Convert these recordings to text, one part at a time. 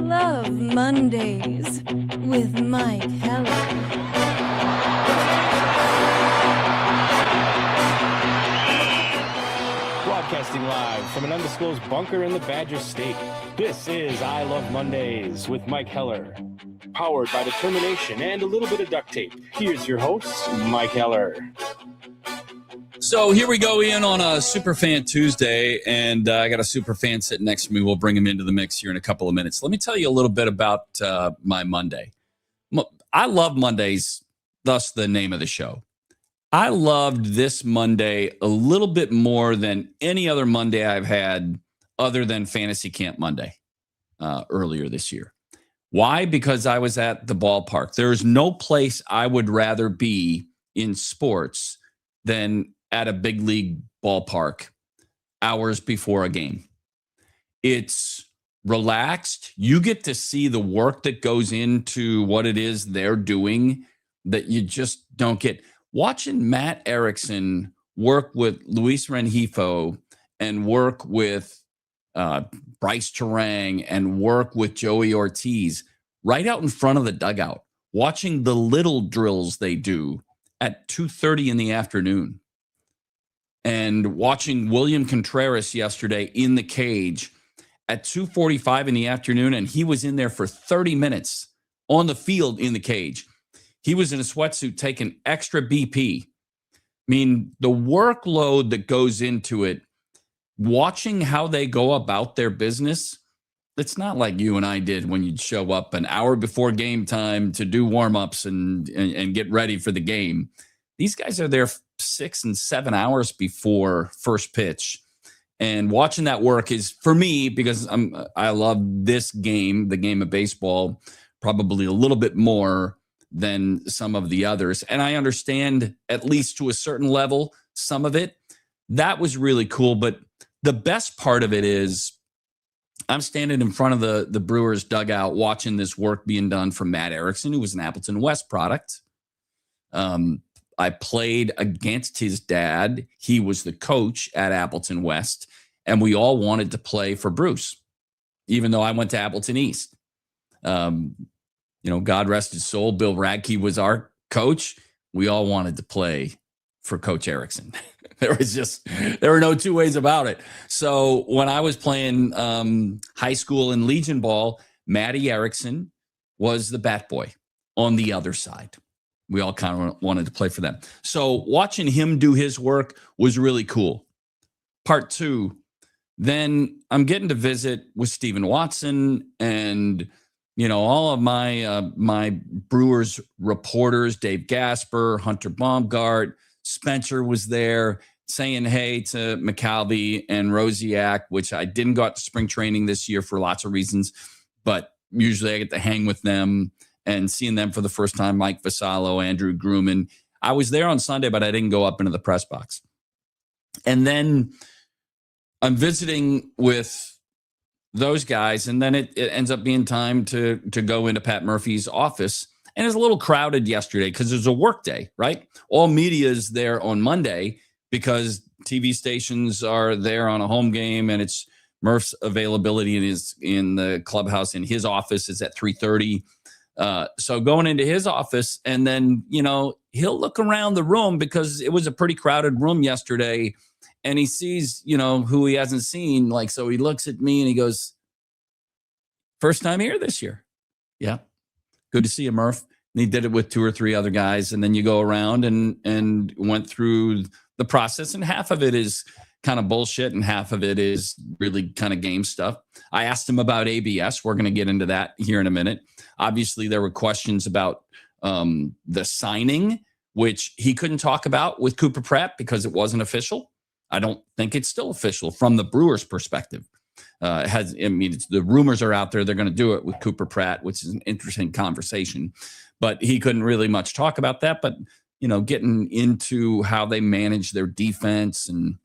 love Mondays with Mike Heller. Broadcasting live from an undisclosed bunker in the Badger State, this is I Love Mondays with Mike Heller. Powered by determination and a little bit of duct tape. Here's your host, Mike Heller. So here we go in on a Superfan Tuesday, and I got a Superfan sitting next to me. We'll bring him into the mix here in a couple of minutes. Let me tell you a little bit about my Monday. I love Mondays, thus the name of the show. I loved this Monday a little bit more than any other Monday I've had other than Fantasy Camp Monday earlier this year. Why? Because I was at the ballpark. There's no place I would rather be in sports than at a big league ballpark hours before a game. It's relaxed. You get to see the work that goes into what it is they're doing that you just don't get. Watching Matt Erickson work with Luis Rengifo and work with Bryce Terang and work with Joey Ortiz right out in front of the dugout, watching the little drills they do at 2:30 in the afternoon, and watching William Contreras yesterday in the cage at 2:45 in the afternoon, and he was in there for 30 minutes on the field in the cage. He was in a sweatsuit taking extra BP. I mean, the workload that goes into it, watching how they go about their business, it's not like you and I did when you'd show up an hour before game time to do warm-ups and get ready for the game. These guys are there 6 and 7 hours before first pitch. And watching that work is, for me, because I love this game, the game of baseball, probably a little bit more than some of the others. And I understand, at least to a certain level, some of it. That was really cool. But the best part of it is I'm standing in front of the Brewers dugout watching this work being done from Matt Erickson, who was an Appleton West product. I played against his dad. He was the coach at Appleton West, and we all wanted to play for Bruce, even though I went to Appleton East. God rest his soul, Bill Radke was our coach. We all wanted to play for Coach Erickson. There were no two ways about it. So when I was playing high school and Legion ball, Matty Erickson was the bat boy on the other side. We all kind of wanted to play for them. So watching him do his work was really cool. Part two, then I'm getting to visit with Stephen Watson and, all of my Brewers reporters, Dave Gasper, Hunter Baumgart, Spencer was there saying hey to McCalvy and Rosiak, which I didn't go out to spring training this year for lots of reasons, but usually I get to hang with them and seeing them for the first time, Mike Vassallo, Andrew Grumman. I was there on Sunday, but I didn't go up into the press box. And then I'm visiting with those guys, and then it ends up being time to go into Pat Murphy's office. And it's a little crowded yesterday because it was a work day, right? All media is there on Monday because TV stations are there on a home game, and it's Murph's availability in the clubhouse in his office is at 3:30. So going into his office, and then, he'll look around the room because it was a pretty crowded room yesterday, and he sees, who he hasn't seen. So he looks at me and he goes, "First time here this year." Yeah. Good to see you, Murph. And he did it with 2 or 3 other guys. And then you go around and went through the process. And half of it is kind of bullshit, and half of it is really kind of game stuff. I asked him about ABS. We're going to get into that here in a minute. Obviously, there were questions about the signing, which he couldn't talk about with Cooper Pratt because it wasn't official. I don't think it's still official from the Brewers' perspective. The rumors are out there. They're going to do it with Cooper Pratt, which is an interesting conversation. But he couldn't really much talk about that. But, getting into how they manage their defense, and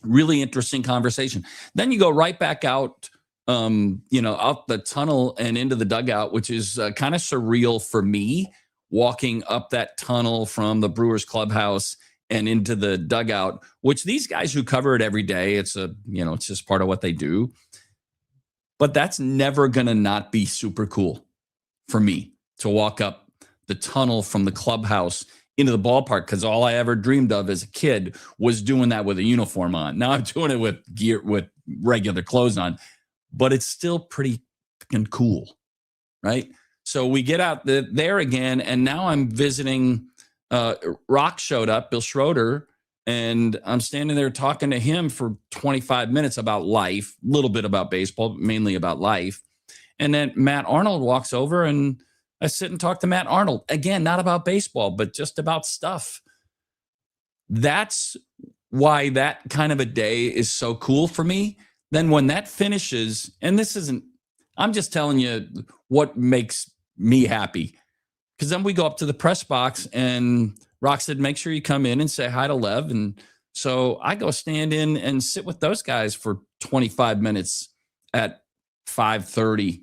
really interesting conversation. Then you go right back out, out the tunnel and into the dugout, which is kind of surreal for me, walking up that tunnel from the Brewers clubhouse and into the dugout, which these guys who cover it every day, it's just part of what they do. But that's never going to not be super cool for me to walk up the tunnel from the clubhouse into the ballpark, because all I ever dreamed of as a kid was doing that with a uniform on. Now I'm doing it with gear, with regular clothes on, but it's still pretty fucking cool, right? So we get out there again, and now I'm visiting. Rock showed up, Bill Schroeder, and I'm standing there talking to him for 25 minutes about life, a little bit about baseball, but mainly about life. And then Matt Arnold walks over, and I sit and talk to Matt Arnold. Again, not about baseball, but just about stuff. That's why that kind of a day is so cool for me. Then when that finishes, and this isn't, I'm just telling you what makes me happy. Because then we go up to the press box, and Rock said, make sure you come in and say hi to Lev. And so I go stand in and sit with those guys for 25 minutes at 5:30,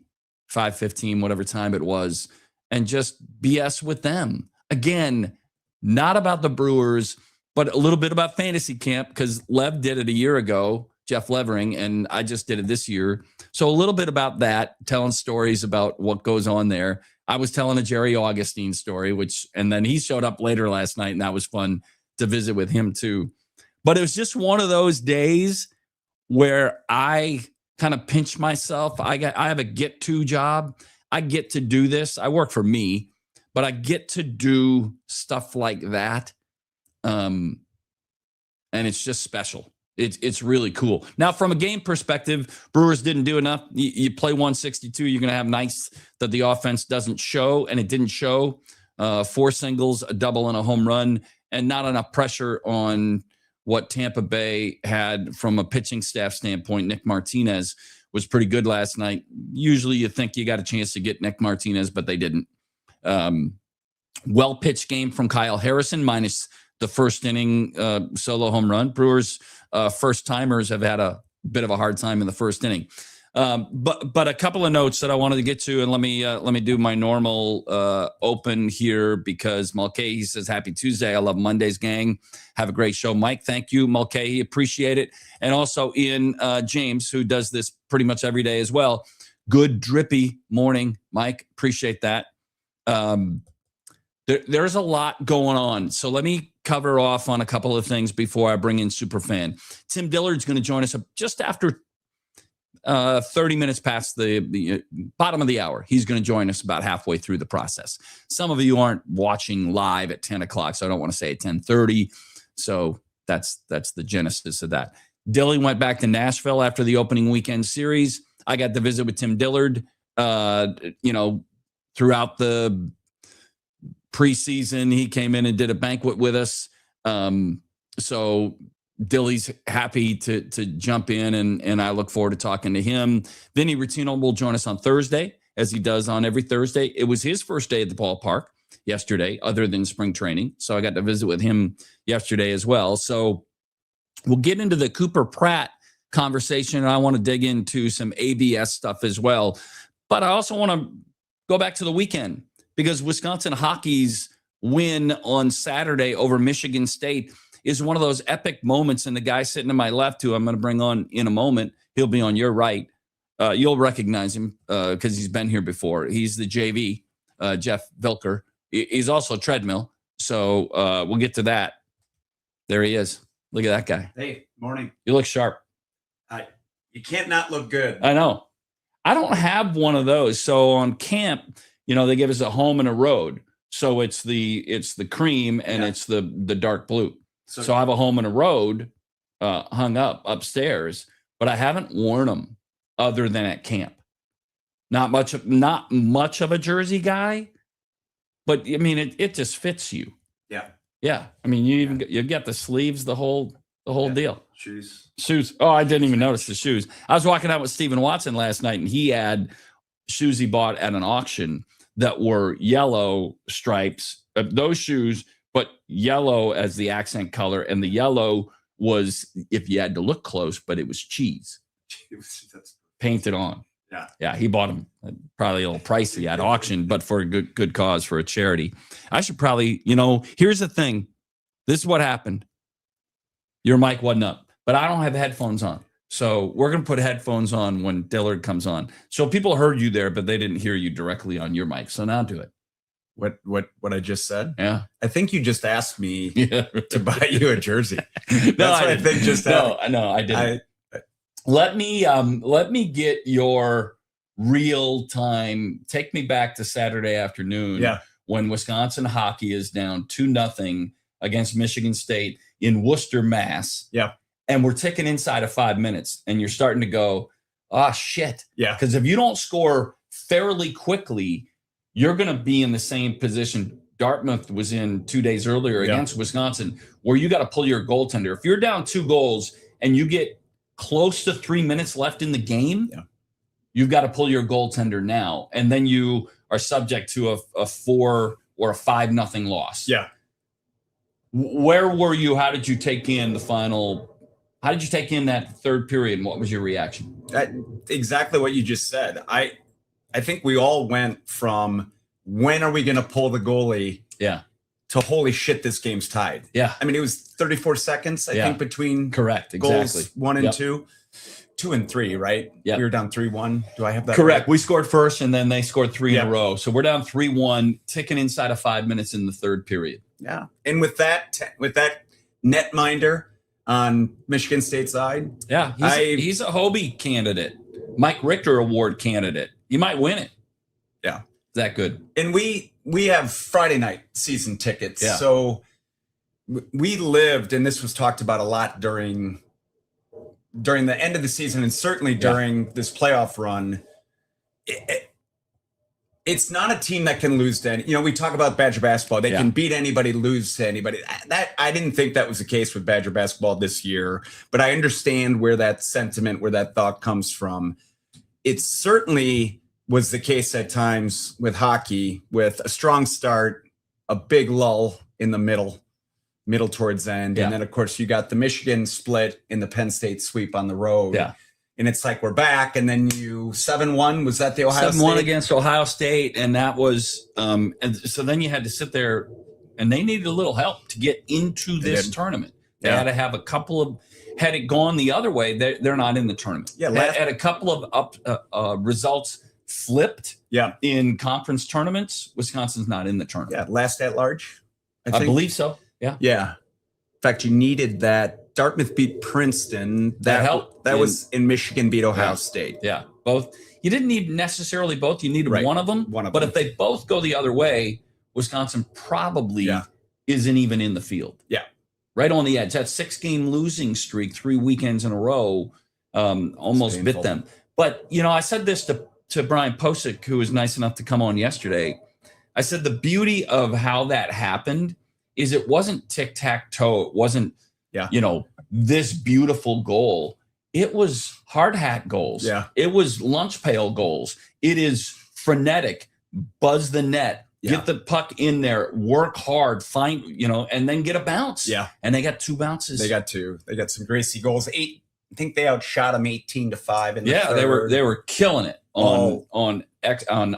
5:15, whatever time it was, and just BS with them. Again, not about the Brewers, but a little bit about fantasy camp, because Lev did it a year ago, Jeff Levering, and I just did it this year. So a little bit about that, telling stories about what goes on there. I was telling a Jerry Augustine story, and then he showed up later last night, and that was fun to visit with him too. But it was just one of those days where I kind of pinch myself. I have a get-to job. I get to do this. I work for me, but I get to do stuff like that. And it's just special. It's really cool. Now, from a game perspective, Brewers didn't do enough. You play 162, you're going to have nights that the offense doesn't show, and it didn't show. 4 singles, a double, and a home run, and not enough pressure on what Tampa Bay had from a pitching staff standpoint. Nick Martinez was pretty good last night. Usually you think you got a chance to get Nick Martinez, but they didn't. Well-pitched game from Kyle Harrison, minus the first inning solo home run. Brewers first-timers have had a bit of a hard time in the first inning. But a couple of notes that I wanted to get to, and let me do my normal open here, because Mulcahy says, happy Tuesday. I love Mondays, gang. Have a great show. Mike, thank you, Mulcahy. Appreciate it. And also James, who does this pretty much every day as well. Good drippy morning, Mike. Appreciate that. There's a lot going on. So let me cover off on a couple of things before I bring in Superfan. Tim Dillard's going to join us just after 30 minutes past the bottom of the hour. He's going to join us about halfway through the process. Some of you aren't watching live at 10 o'clock, so I don't want to say at 10:30. So that's the genesis of that. Dilly went back to Nashville after the opening weekend series. I got to visit with Tim Dillard, throughout the preseason. He came in and did a banquet with us. So Dilly's happy to jump in, and I look forward to talking to him. Vinny Rottino will join us on Thursday, as he does on every Thursday. It was his first day at the ballpark yesterday, other than spring training. So I got to visit with him yesterday as well. So we'll get into the Cooper Pratt conversation, and I want to dig into some ABS stuff as well. But I also want to go back to the weekend, because Wisconsin hockey's win on Saturday over Michigan State is one of those epic moments. And the guy sitting to my left, who I'm going to bring on in a moment, he'll be on your right. You'll recognize him because he's been here before. He's the JV, Jeff Vilker. He's also treadmill. So we'll get to that. There he is. Look at that guy. Hey, morning. You look sharp. You can't not look good. I know. I don't have one of those. So on camp, they give us a home and a road. So it's the cream and it's the dark blue. So I have a home and a road hung up upstairs, but I haven't worn them other than at camp. Not much of a jersey guy, but I mean it just fits you. Yeah. Yeah. I mean you get the sleeves, the whole deal. Shoes. Oh, I didn't even notice the shoes. I was walking out with Stephen Watson last night, and he had shoes he bought at an auction that were yellow stripes, those shoes, but yellow as the accent color. And the yellow was, if you had to look close, but it was cheese painted on. Yeah. Yeah. He bought them probably a little pricey at auction, but for a good cause, for a charity. I should probably, here's the thing. This is what happened. Your mic wasn't up, but I don't have headphones on. So we're going to put headphones on when Dillard comes on. So people heard you there, but they didn't hear you directly on your mic. So now do it. What I just said? Yeah. I think you just asked me to buy you a jersey. That's No, what I think just happened. No, I didn't. Let me get your real time. Take me back to Saturday afternoon. Yeah. When Wisconsin hockey is down 2-0 against Michigan State in Worcester, Mass. Yeah. And we're ticking inside of 5 minutes, and you're starting to go, oh, shit. Yeah. Because if you don't score fairly quickly, you're going to be in the same position Dartmouth was in 2 days earlier against Wisconsin, where you got to pull your goaltender. If you're down 2 goals and you get close to 3 minutes left in the game, you've got to pull your goaltender now. And then you are subject to a 4 or a 5-0 loss. Yeah. Where were you? How did you take in the final? How did you take in that third period? And what was your reaction? Exactly what you just said. I think we all went from when are we going to pull the goalie to holy shit, this game's tied. Yeah. I mean, it was 34 seconds, I think, between goals 1 and 2. 2 and 3, right? Yeah. We were down 3-1. Do I have that correct? right? We scored first, and then they scored 3 in a row. So we're down 3-1, ticking inside of 5 minutes in the third period. Yeah. And with that netminder on Michigan State's side. Yeah. He's a Hobie candidate, Mike Richter Award candidate. You might win it. Yeah. That good. And we have Friday night season tickets. Yeah. So we lived, and this was talked about a lot during the end of the season, and certainly during this playoff run. It's not a team that can lose to any. We talk about Badger basketball. They can beat anybody, lose to anybody. That I didn't think that was the case with Badger basketball this year, but I understand where that sentiment, where that thought comes from. It certainly was the case at times with hockey, with a strong start, a big lull in the middle towards end. And then, of course, you got the Michigan split in the Penn State sweep on the road. Yeah. And it's like we're back. And then you 7-1. Was that the Ohio 7-1 State? against Ohio State. And that was and so then you had to sit there, and they needed a little help to get into this tournament. They had to have a couple of, had it gone the other way, they're not in the tournament. Yeah. Had a couple of results flipped in conference tournaments, Wisconsin's not in the tournament. Yeah, last at large. I believe so. Yeah. Yeah. In fact, you needed that. Dartmouth beat Princeton. That helped. That was in Michigan beat Ohio State. Yeah. Both. You didn't need necessarily both. You needed one of them. But if they both go the other way, Wisconsin probably isn't even in the field. Yeah. Right on the edge. That 6-game losing streak, 3 weekends in a row, almost bit them. But, I said this to Brian Posick, who was nice enough to come on yesterday. I said the beauty of how that happened is it wasn't tic-tac-toe. It wasn't, this beautiful goal. It was hard hat goals. Yeah. It was lunch pail goals. It is frenetic, buzz the net, get the puck in there, work hard, find, and then get a bounce. Yeah. And they got 2 bounces. They got 2. They got some Gracie goals. 8. I think they outshot them 18-5 in the third. they were killing it on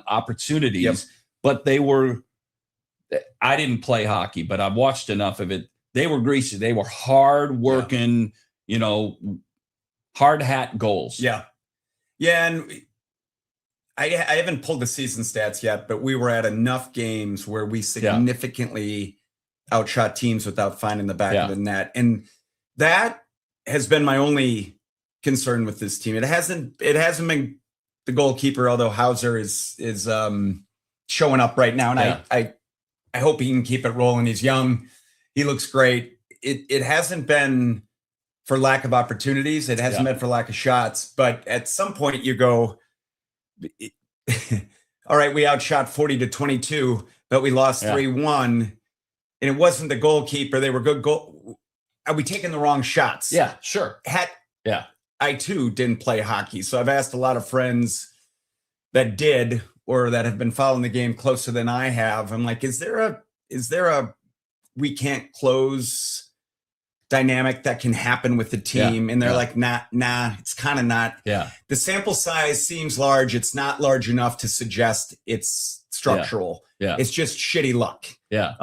opportunities. Yep. But I didn't play hockey, but I've watched enough of it. They were greasy. They were hard working, hard hat goals. Yeah. Yeah. And I haven't pulled the season stats yet, but we were at enough games where we significantly outshot teams without finding the back of the net. And that has been my only concern with this team. It hasn't been the goalkeeper, although Hauser is showing up right now. And I hope he can keep it rolling. He's young. He looks great. It hasn't been for lack of opportunities. It hasn't been for lack of shots. But at some point you go, all right, we outshot 40-22, but we lost 3-1. And it wasn't the goalkeeper. They were good goal. Are we taking the wrong shots? Yeah, sure. I too didn't play hockey. So I've asked a lot of friends that did, or that have been following the game closer than I have. I'm like, is there a we can't close dynamic that can happen with the team? And they're like, nah, it's kind of not. Yeah. The sample size seems large. It's not large enough to suggest it's structural. Yeah. It's just shitty luck. Yeah.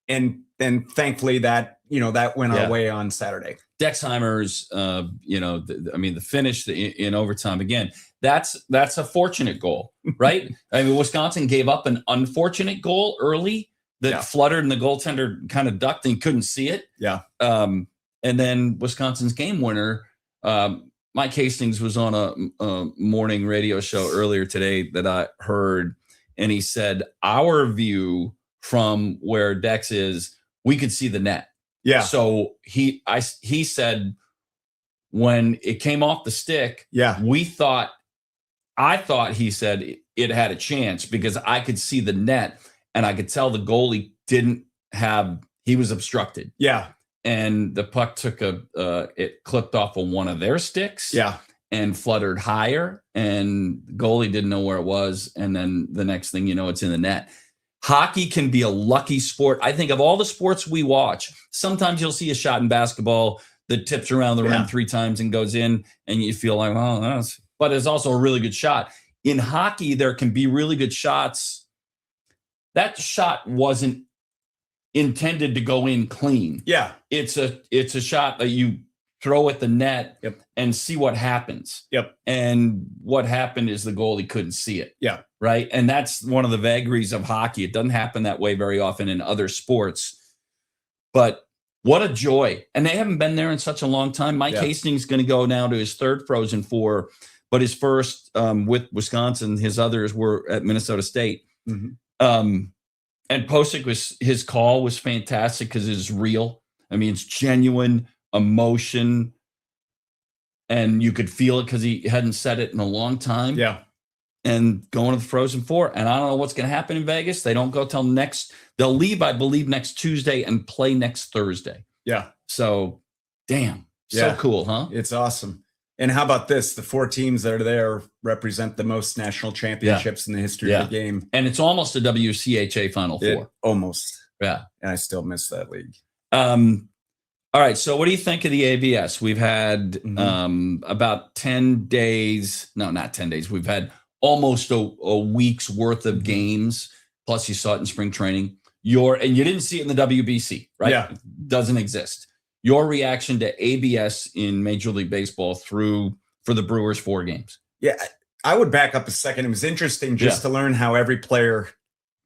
And then thankfully that that went our way on Saturday. Dexheimer's, the finish in overtime again. That's a fortunate goal, right? I mean, Wisconsin gave up an unfortunate goal early that fluttered, and the goaltender kind of ducked and couldn't see it. Yeah. And then Wisconsin's game winner. Mike Hastings was on a morning radio show earlier today that I heard, and he said our view from where Dex is, we could see the net. Yeah. So he said when it came off the stick, I thought he said it had a chance because I could see the net and I could tell the goalie he was obstructed. Yeah. And the puck took it clipped off of one of their sticks. Yeah. And fluttered higher, and the goalie didn't know where it was. And then the next thing you know, it's in the net. Hockey can be a lucky sport. I think of all the sports we watch, sometimes you'll see a shot in basketball that tips around the rim 3 times and goes in, and you feel like, but it's also a really good shot. In hockey, there can be really good shots. That shot wasn't intended to go in clean. Yeah. It's a shot that you throw at the net and see what happens. Yep. And what happened is the goalie couldn't see it. Yeah. Right. And that's one of the vagaries of hockey. It doesn't happen that way very often in other sports. But what a joy. And they haven't been there in such a long time. Mike Hastings is going to go now to his 3rd Frozen Four, but his first with Wisconsin, his others were at Minnesota State. Mm-hmm. And Posick his call was fantastic because it's real. I mean, it's genuine emotion, and you could feel it because he hadn't said it in a long time. Yeah. And going to the Frozen Four. And I don't know what's going to happen in Vegas. They don't go till they'll leave, I believe, next Tuesday and play next Thursday. Yeah. So, damn. So cool, huh? It's awesome. And how about this? The 4 teams that are there represent the most national championships in the history of the game. And it's almost a WCHA Final Four. Almost. Yeah. And I still miss that league. All right. So what do you think of the ABS? We've had about 10 days. No, not 10 days. We've had almost a week's worth of games. Plus you saw it in spring training. And you didn't see it in the WBC, right? Yeah. It doesn't exist. Your reaction to ABS in Major League Baseball for the Brewers 4 games. Yeah. I would back up a second. It was interesting just to learn how every player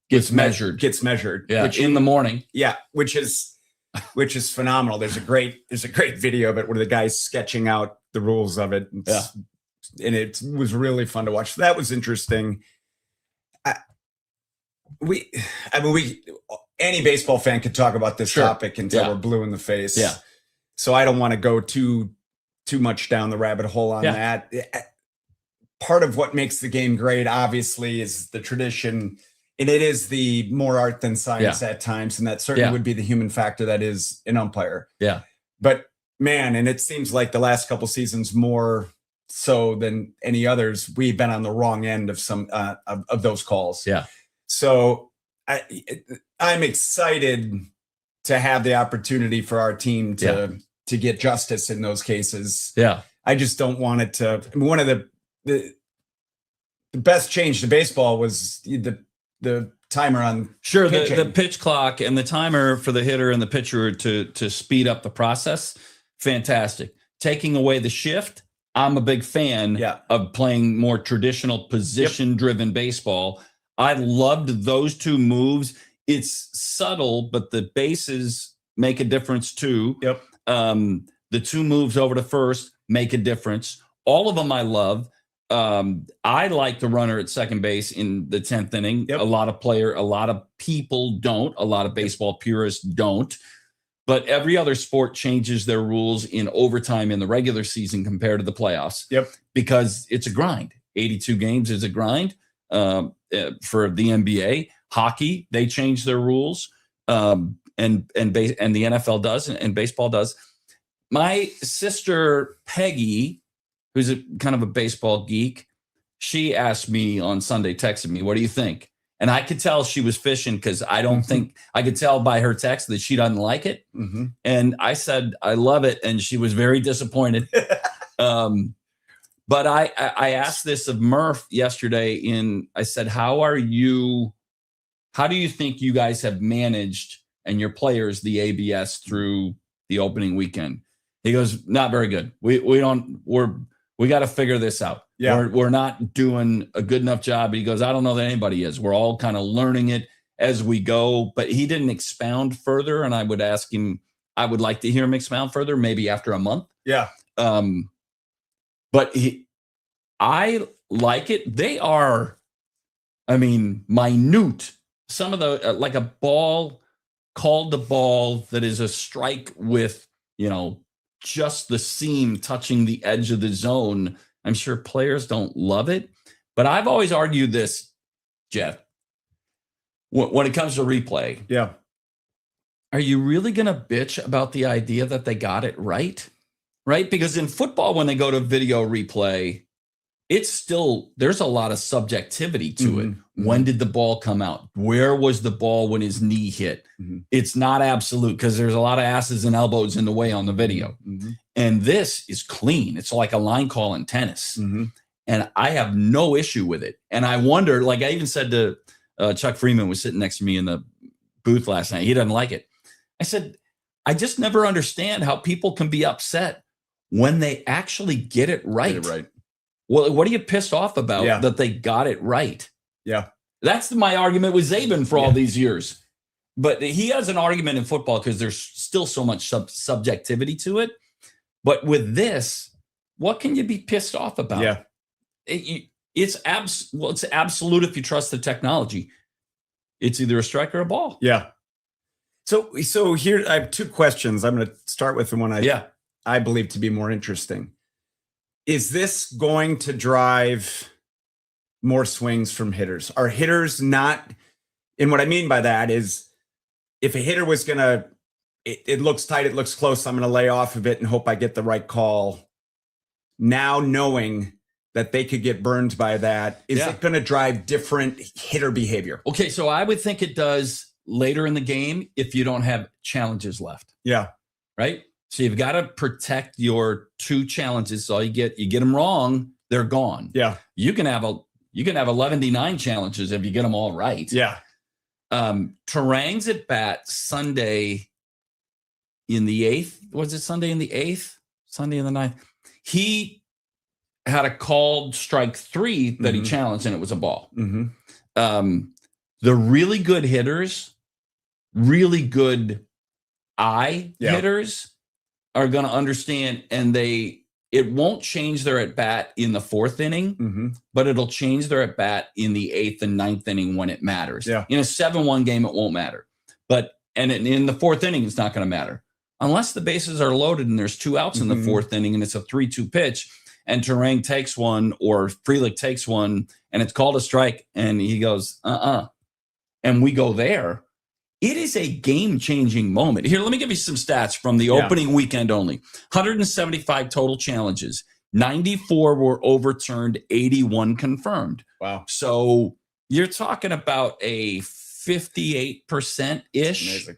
gets measured. Yeah. Which in the morning. Yeah. Which is phenomenal. There's a great video of it where the guy's sketching out the rules of it. And it was really fun to watch. So that was interesting. Any baseball fan could talk about this topic until we're blue in the face. Yeah. So I don't want to go too much down the rabbit hole on that. Part of what makes the game great, obviously, is the tradition. And it is the more art than science at times. And that certainly would be the human factor that is an umpire. Yeah. But man, and it seems like the last couple seasons more so than any others, we've been on the wrong end of some of those calls. Yeah. So I'm excited to have the opportunity for our team to get justice in those cases. Yeah. I just don't want it to. I mean, one of the best change to baseball was the timer on the pitch clock and the timer for the hitter and the pitcher to speed up the process. Fantastic. Taking away the shift. I'm a big fan of playing more traditional position-driven baseball. I loved those 2 moves. It's subtle, but the bases make a difference too. Yep. The 2 moves over to first make a difference. All of them I love. I like the runner at second base in the 10th inning. Yep. A lot of people don't. A lot of baseball purists don't. But every other sport changes their rules in overtime in the regular season compared to the playoffs. Yep. Because it's a grind. 82 games is a grind for the NBA. Hockey, they change their rules, and the NFL does, and baseball does. My sister Peggy, who's a kind of a baseball geek, she asked me on Sunday, texted me, "What do you think?" And I could tell she was fishing because I don't think I could tell by her text that she doesn't like it. Mm-hmm. And I said, I love it. And she was very disappointed. But I asked this of Murph yesterday I said, how do you think you guys have managed and your players, the ABS through the opening weekend. He goes, not very good. We got to figure this out. Yeah. We're not doing a good enough job. He goes, I don't know that anybody is. We're all kind of learning it as we go, but he didn't expound further. And I would ask him, I would like to hear him expound further, maybe after a month. Yeah. But I like it. They are, minute. Some of the, like a ball, called the ball that is a strike with, just the seam touching the edge of the zone. I'm sure players don't love it, but I've always argued this, Jeff, when it comes to replay. Yeah. Are you really going to bitch about the idea that they got it right? Right? Because in football, when they go to video replay, there's a lot of subjectivity to it. When did the ball come out? Where was the ball when his knee hit? It's not absolute because there's a lot of asses and elbows in the way on the video. And this is clean. It's like a line call in tennis. And I have no issue with it. And I wonder, like I even said to Chuck Freeman was sitting next to me in the booth last night. He doesn't like it. I said, I just never understand how people can be upset when they actually get it right. Get it right. Well, what are you pissed off about? Yeah. That they got it right? Yeah. That's my argument with Zabin for all these years. But he has an argument in football because there's still so much subjectivity to it. But with this, what can you be pissed off about? Yeah. It's absolute if you trust the technology. It's either a strike or a ball. Yeah. So here I have two questions. I'm going to start with the one I believe to be more interesting. Is this going to drive more swings from hitters? Are hitters not, and what I mean by that is if a hitter was going to, it looks tight, it looks close, I'm going to lay off of it and hope I get the right call. Now knowing that they could get burned by that, is it going to drive different hitter behavior? Okay, so I would think it does later in the game if you don't have challenges left. Yeah. Right? So you've got to protect your two challenges. So you get them wrong, they're gone. Yeah. You can have 11-9 challenges if you get them all right. Yeah. Terang's at bat Sunday in the 8th. Was it Sunday in the 8th? Sunday in the 9th. He had a called strike 3 that he challenged, and it was a ball. The really good hitters, really good hitters are going to understand, and it won't change their at bat in the 4th inning, but it'll change their at bat in the 8th and 9th inning when it matters. Yeah. In a 7-1 game, it won't matter. And in the 4th inning, it's not going to matter unless the bases are loaded and there's 2 outs in the 4th inning and it's a 3-2 pitch and Terang takes one or Frelick takes one and it's called a strike and he goes, and we go there. It is a game-changing moment. Here, let me give you some stats from the opening weekend only. 175 total challenges. 94 were overturned, 81 confirmed. Wow. So you're talking about a 58%-ish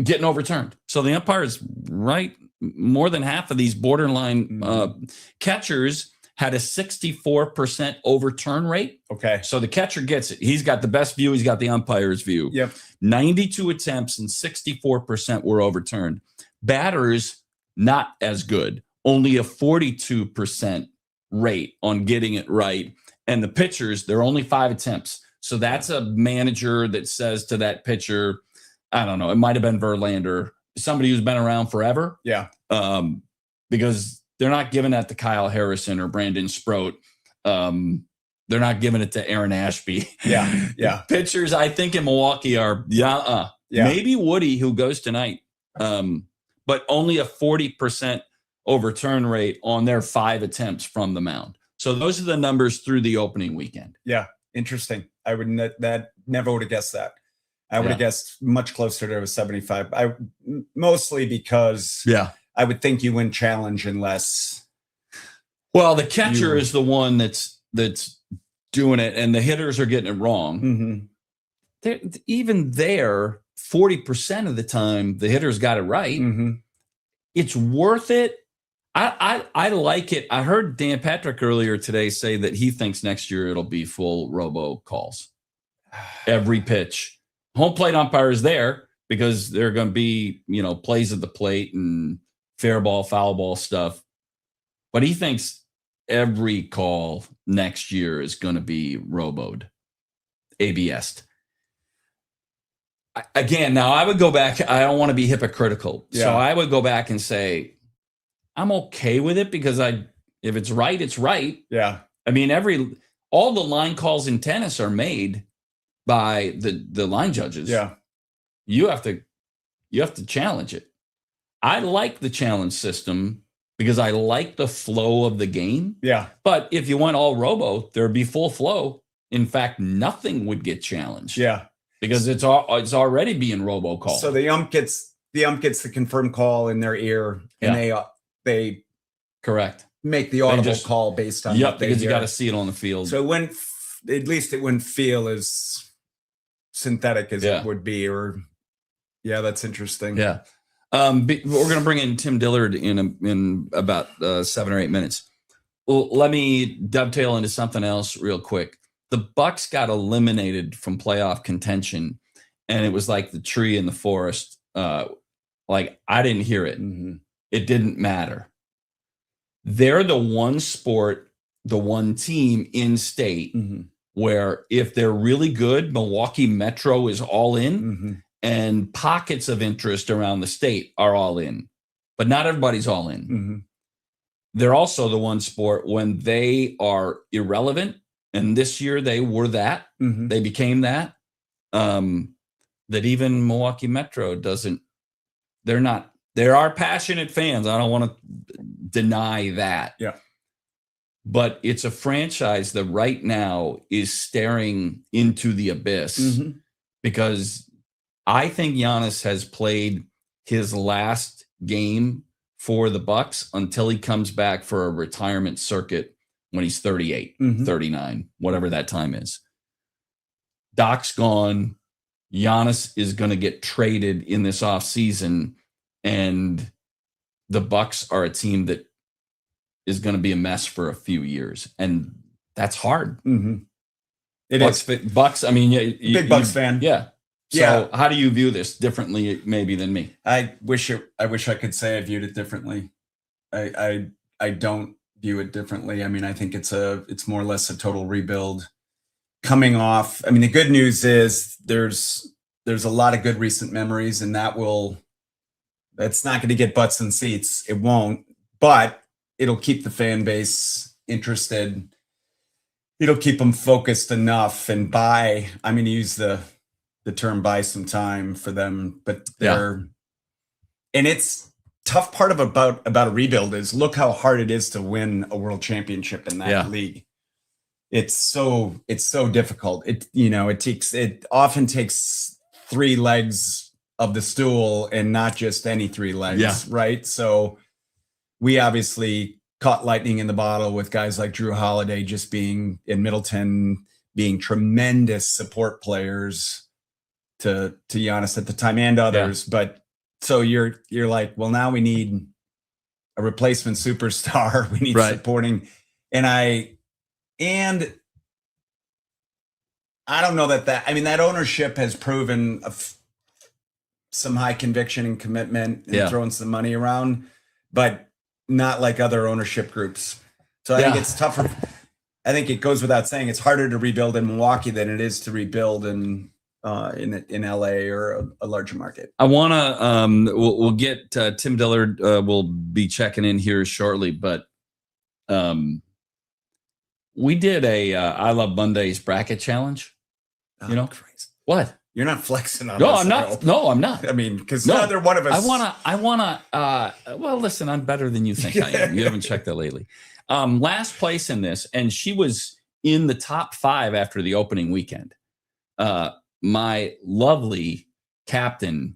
getting overturned. So the umpire is right. More than half of these borderline catchers had a 64% overturn rate. Okay. So the catcher gets it. He's got the best view. He's got the umpire's view. Yep. 92 attempts and 64% were overturned. Batters, not as good. Only a 42% rate on getting it right. And the pitchers, they're only 5 attempts. So that's a manager that says to that pitcher, I don't know, it might have been Verlander, somebody who's been around forever. Yeah. Because they're not giving that to Kyle Harrison or Brandon Sproat. They're not giving it to Aaron Ashby. Yeah. Yeah. Pitchers, I think in Milwaukee are, maybe Woody, who goes tonight, but only a 40% overturn rate on their 5 attempts from the mound. So those are the numbers through the opening weekend. Yeah. Interesting. I would never would have guessed that. I would have guessed much closer to a 75. Mostly because I would think you win challenge unless. Well, the catcher is the one that's doing it, and the hitters are getting it wrong. Even there, 40% of the time, the hitters got it right. It's worth it. I like it. I heard Dan Patrick earlier today say that he thinks next year it'll be full robo calls. Every pitch. Home plate umpire is there. because there are going to be, plays at the plate and fair ball, foul ball stuff. But he thinks every call next year is going to be roboed, ABS. Again, now I would go back. I don't want to be hypocritical. Yeah. So I would go back and say, I'm okay with it because if it's right, it's right. Yeah. I mean, all the line calls in tennis are made by the line judges. Yeah. You have to challenge it. I like the challenge system because I like the flow of the game. Yeah. But if you went all robo, there'd be full flow. In fact, nothing would get challenged. Yeah. Because it's already being robo called. So the ump gets the confirmed call in their ear, and they correct make the audible call based on what they because hear. you got to see it on the field. So it wouldn't feel as synthetic as it would be, or that's interesting. Yeah. We're going to bring in Tim Dillard in about 7 or 8 minutes. Well, let me dovetail into something else real quick. The Bucks got eliminated from playoff contention, and it was like the tree in the forest. Like I didn't hear it. Mm-hmm. It didn't matter. They're the one sport, the one team in state where if they're really good, Milwaukee Metro is all in, and pockets of interest around the state are all in, but not everybody's all in. They're also the one sport when they are irrelevant. And this year they were that. They became that. That even Milwaukee Metro doesn't. They're not. There are passionate fans. I don't want to deny that. Yeah. But it's a franchise that right now is staring into the abyss because I think Giannis has played his last game for the Bucks until he comes back for a retirement circuit when he's 38, 39, whatever that time is. Doc's gone. Giannis is going to get traded in this offseason, and the Bucks are a team that is going to be a mess for a few years, and that's hard. It is. Bucks. I mean, big Bucks fan. Yeah. So how do you view this differently, maybe, than me? I wish I could say I viewed it differently. I don't view it differently. I mean, I think it's more or less a total rebuild coming off. I mean, the good news is there's a lot of good recent memories, and that's not going to get butts and seats. It won't, but it'll keep the fan base interested. It'll keep them focused enough, and I'm going to use the term buy some time for them, but and it's tough part about a rebuild is look how hard it is to win a world championship in that league. It's so difficult. It often takes 3 legs of the stool and not just any 3 legs, right? So we obviously caught lightning in the bottle with guys like Drew Holiday just being in Middleton, being tremendous support players to Giannis at the time and others, but so you're like, well, now we need a replacement superstar. We need supporting. And I don't know that ownership has proven some high conviction and commitment and throwing some money around, but not like other ownership groups. So I think it's tougher. I think it goes without saying it's harder to rebuild in Milwaukee than it is to rebuild in LA or a larger market. I want to we'll get Tim Dillard will be checking in here shortly, but we did a I Love Mondays bracket challenge. Crazy. What? You're not flexing on no, us. I'm not. No, I'm not. I mean, because neither one of us. I wanna well, listen, I'm better than you think I am. You haven't checked that lately. Last place in this, and she was in the top 5 after the opening weekend. My lovely captain,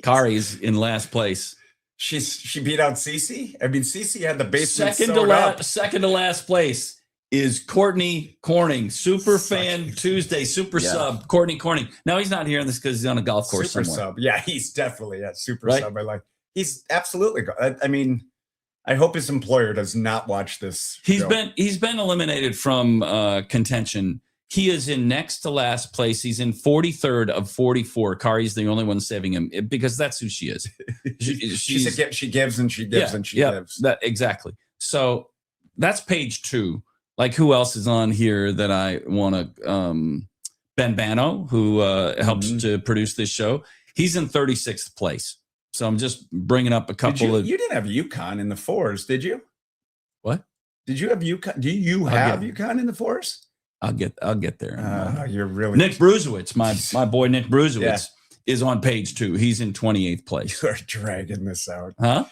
Kari's in last place. She beat out Cece. I mean, Cece had the basement second to last place is Courtney Corning, super fan Tuesday, super sub Courtney Corning. Now he's not hearing this because he's on a golf course super somewhere. Sub. Yeah, he's definitely a super sub. He's absolutely. I mean, I hope his employer does not watch this. He's been eliminated from contention. He is in next to last place. He's in 43rd of 44. Kari's the only one saving him because that's who she is. She gives and she gives and she gives. Exactly. So that's page 2. Like, who else is on here that I want to? Ben Bano, who helps to produce this show. He's in 36th place. So I'm just bringing up a couple of. You didn't have UConn in the 4s, did you? What? Did you have UConn? Do you have UConn in the 4s? I'll get there. You're really Nick Bruzewitz, my boy Nick Bruzewitz is on page 2. He's in 28th place. You're dragging this out. Huh?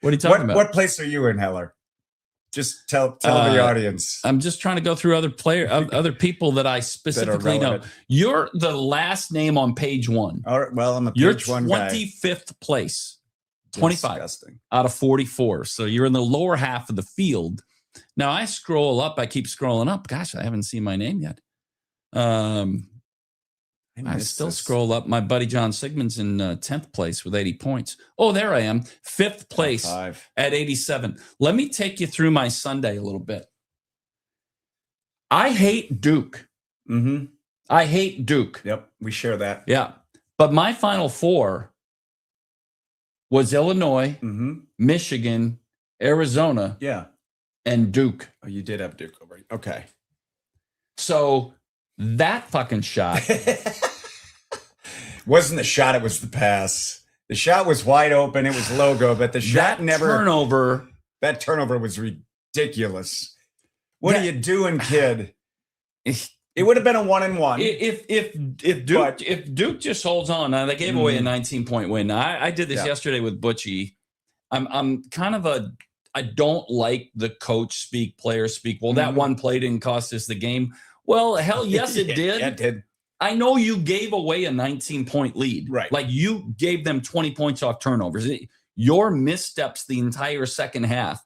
What are you talking about? What place are you in, Heller? Just tell the audience. I'm just trying to go through other people that I specifically know. You're the last name on page 1. All right. Well, I'm a page 1 guy. You're 25th place. 25 Disgusting. out of 44. So you're in the lower half of the field. Now I scroll up. I keep scrolling up. Gosh, I haven't seen my name yet. I still scroll up. My buddy John Sigmund's in 10th place with 80 points. Oh, there I am. 5th place at 87. Let me take you through my Sunday a little bit. I hate Duke. Mm-hmm. I hate Duke. Yep, we share that. Yeah. But my Final Four was Illinois, Michigan, Arizona, and Duke. Oh, you did have Duke over. Okay. So that fucking shot. Wasn't the shot, it was the pass. The shot was wide open. It was logo, but the shot that turnover was ridiculous. What are you doing, kid? It would have been a 1-1. If Duke just holds on, now they gave away a 19-point win. Now, I did this yesterday with Butchie. I'm kind of I don't like the coach speak, player speak. Well, that one play didn't cost us the game. Well, hell yes, it did. It did. I know you gave away a 19-point lead. Right. Like, you gave them 20 points off turnovers. Your missteps the entire second half.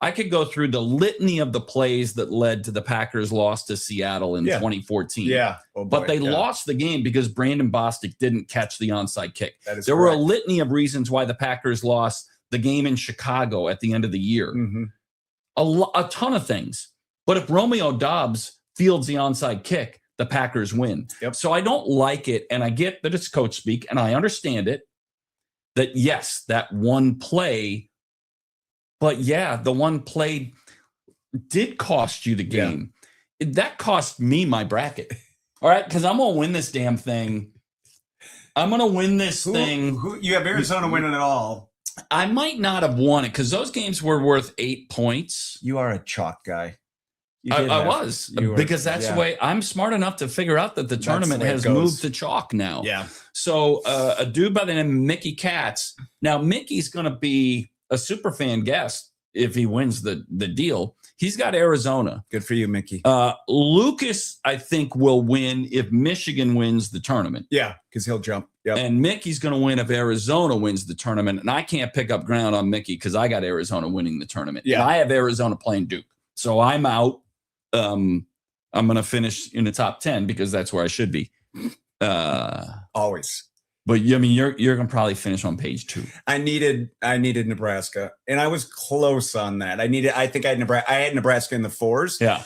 I could go through the litany of the plays that led to the Packers' loss to Seattle in 2014. Yeah. Oh boy, but they lost the game because Brandon Bostic didn't catch the onside kick. There were a litany of reasons why the Packers lost the game in Chicago at the end of the year. A ton of things. But if Romeo Doubs fields the onside kick, the Packers win. Yep. So I don't like it, and I get that it's coach speak, and I understand it, that yes, that one play, but yeah, the one play did cost you the game. That cost me my bracket. All right, because I'm going to win this damn thing. I'm going to win this thing. You have Arizona winning it all. I might not have won it because those games were worth 8 points. You are a chalk guy. I was, because that's the way I'm smart enough to figure out that the tournament has moved to chalk now. Yeah. So a dude by the name of Mickey Katz. Now, Mickey's going to be a super fan guest if he wins the deal. He's got Arizona. Good for you, Mickey. Lucas, I think, will win if Michigan wins the tournament. Yeah, because he'll jump. Yep. And Mickey's going to win if Arizona wins the tournament. And I can't pick up ground on Mickey because I got Arizona winning the tournament. Yeah. And I have Arizona playing Duke. So I'm out. I'm going to finish in the top 10 because that's where I should be. Always. But I mean, you're going to probably finish on page 2. I needed Nebraska, and I was close on that. I had Nebraska in the 4s. Yeah.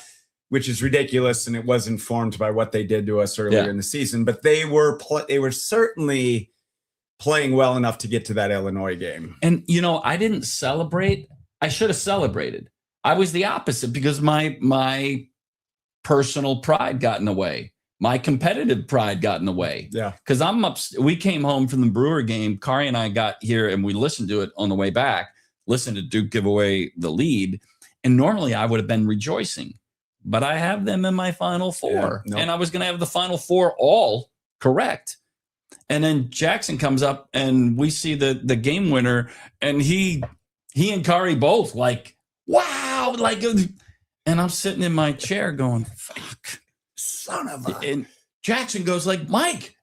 Which is ridiculous, and it was informed by what they did to us earlier in the season. But they were certainly playing well enough to get to that Illinois game. And I didn't celebrate. I should have celebrated. I was the opposite because my personal pride got in the way. My competitive pride got in the way. Yeah. Because we came home from the Brewer game. Kari and I got here and we listened to it on the way back, listened to Duke give away the lead. And normally I would have been rejoicing, but I have them in my Final Four. And I was going to have the Final Four all correct. And then Jackson comes up and we see the game winner, and he and Kari both like, wow. And I'm sitting in my chair going, fuck. Son of a. And Jackson goes like, Mike,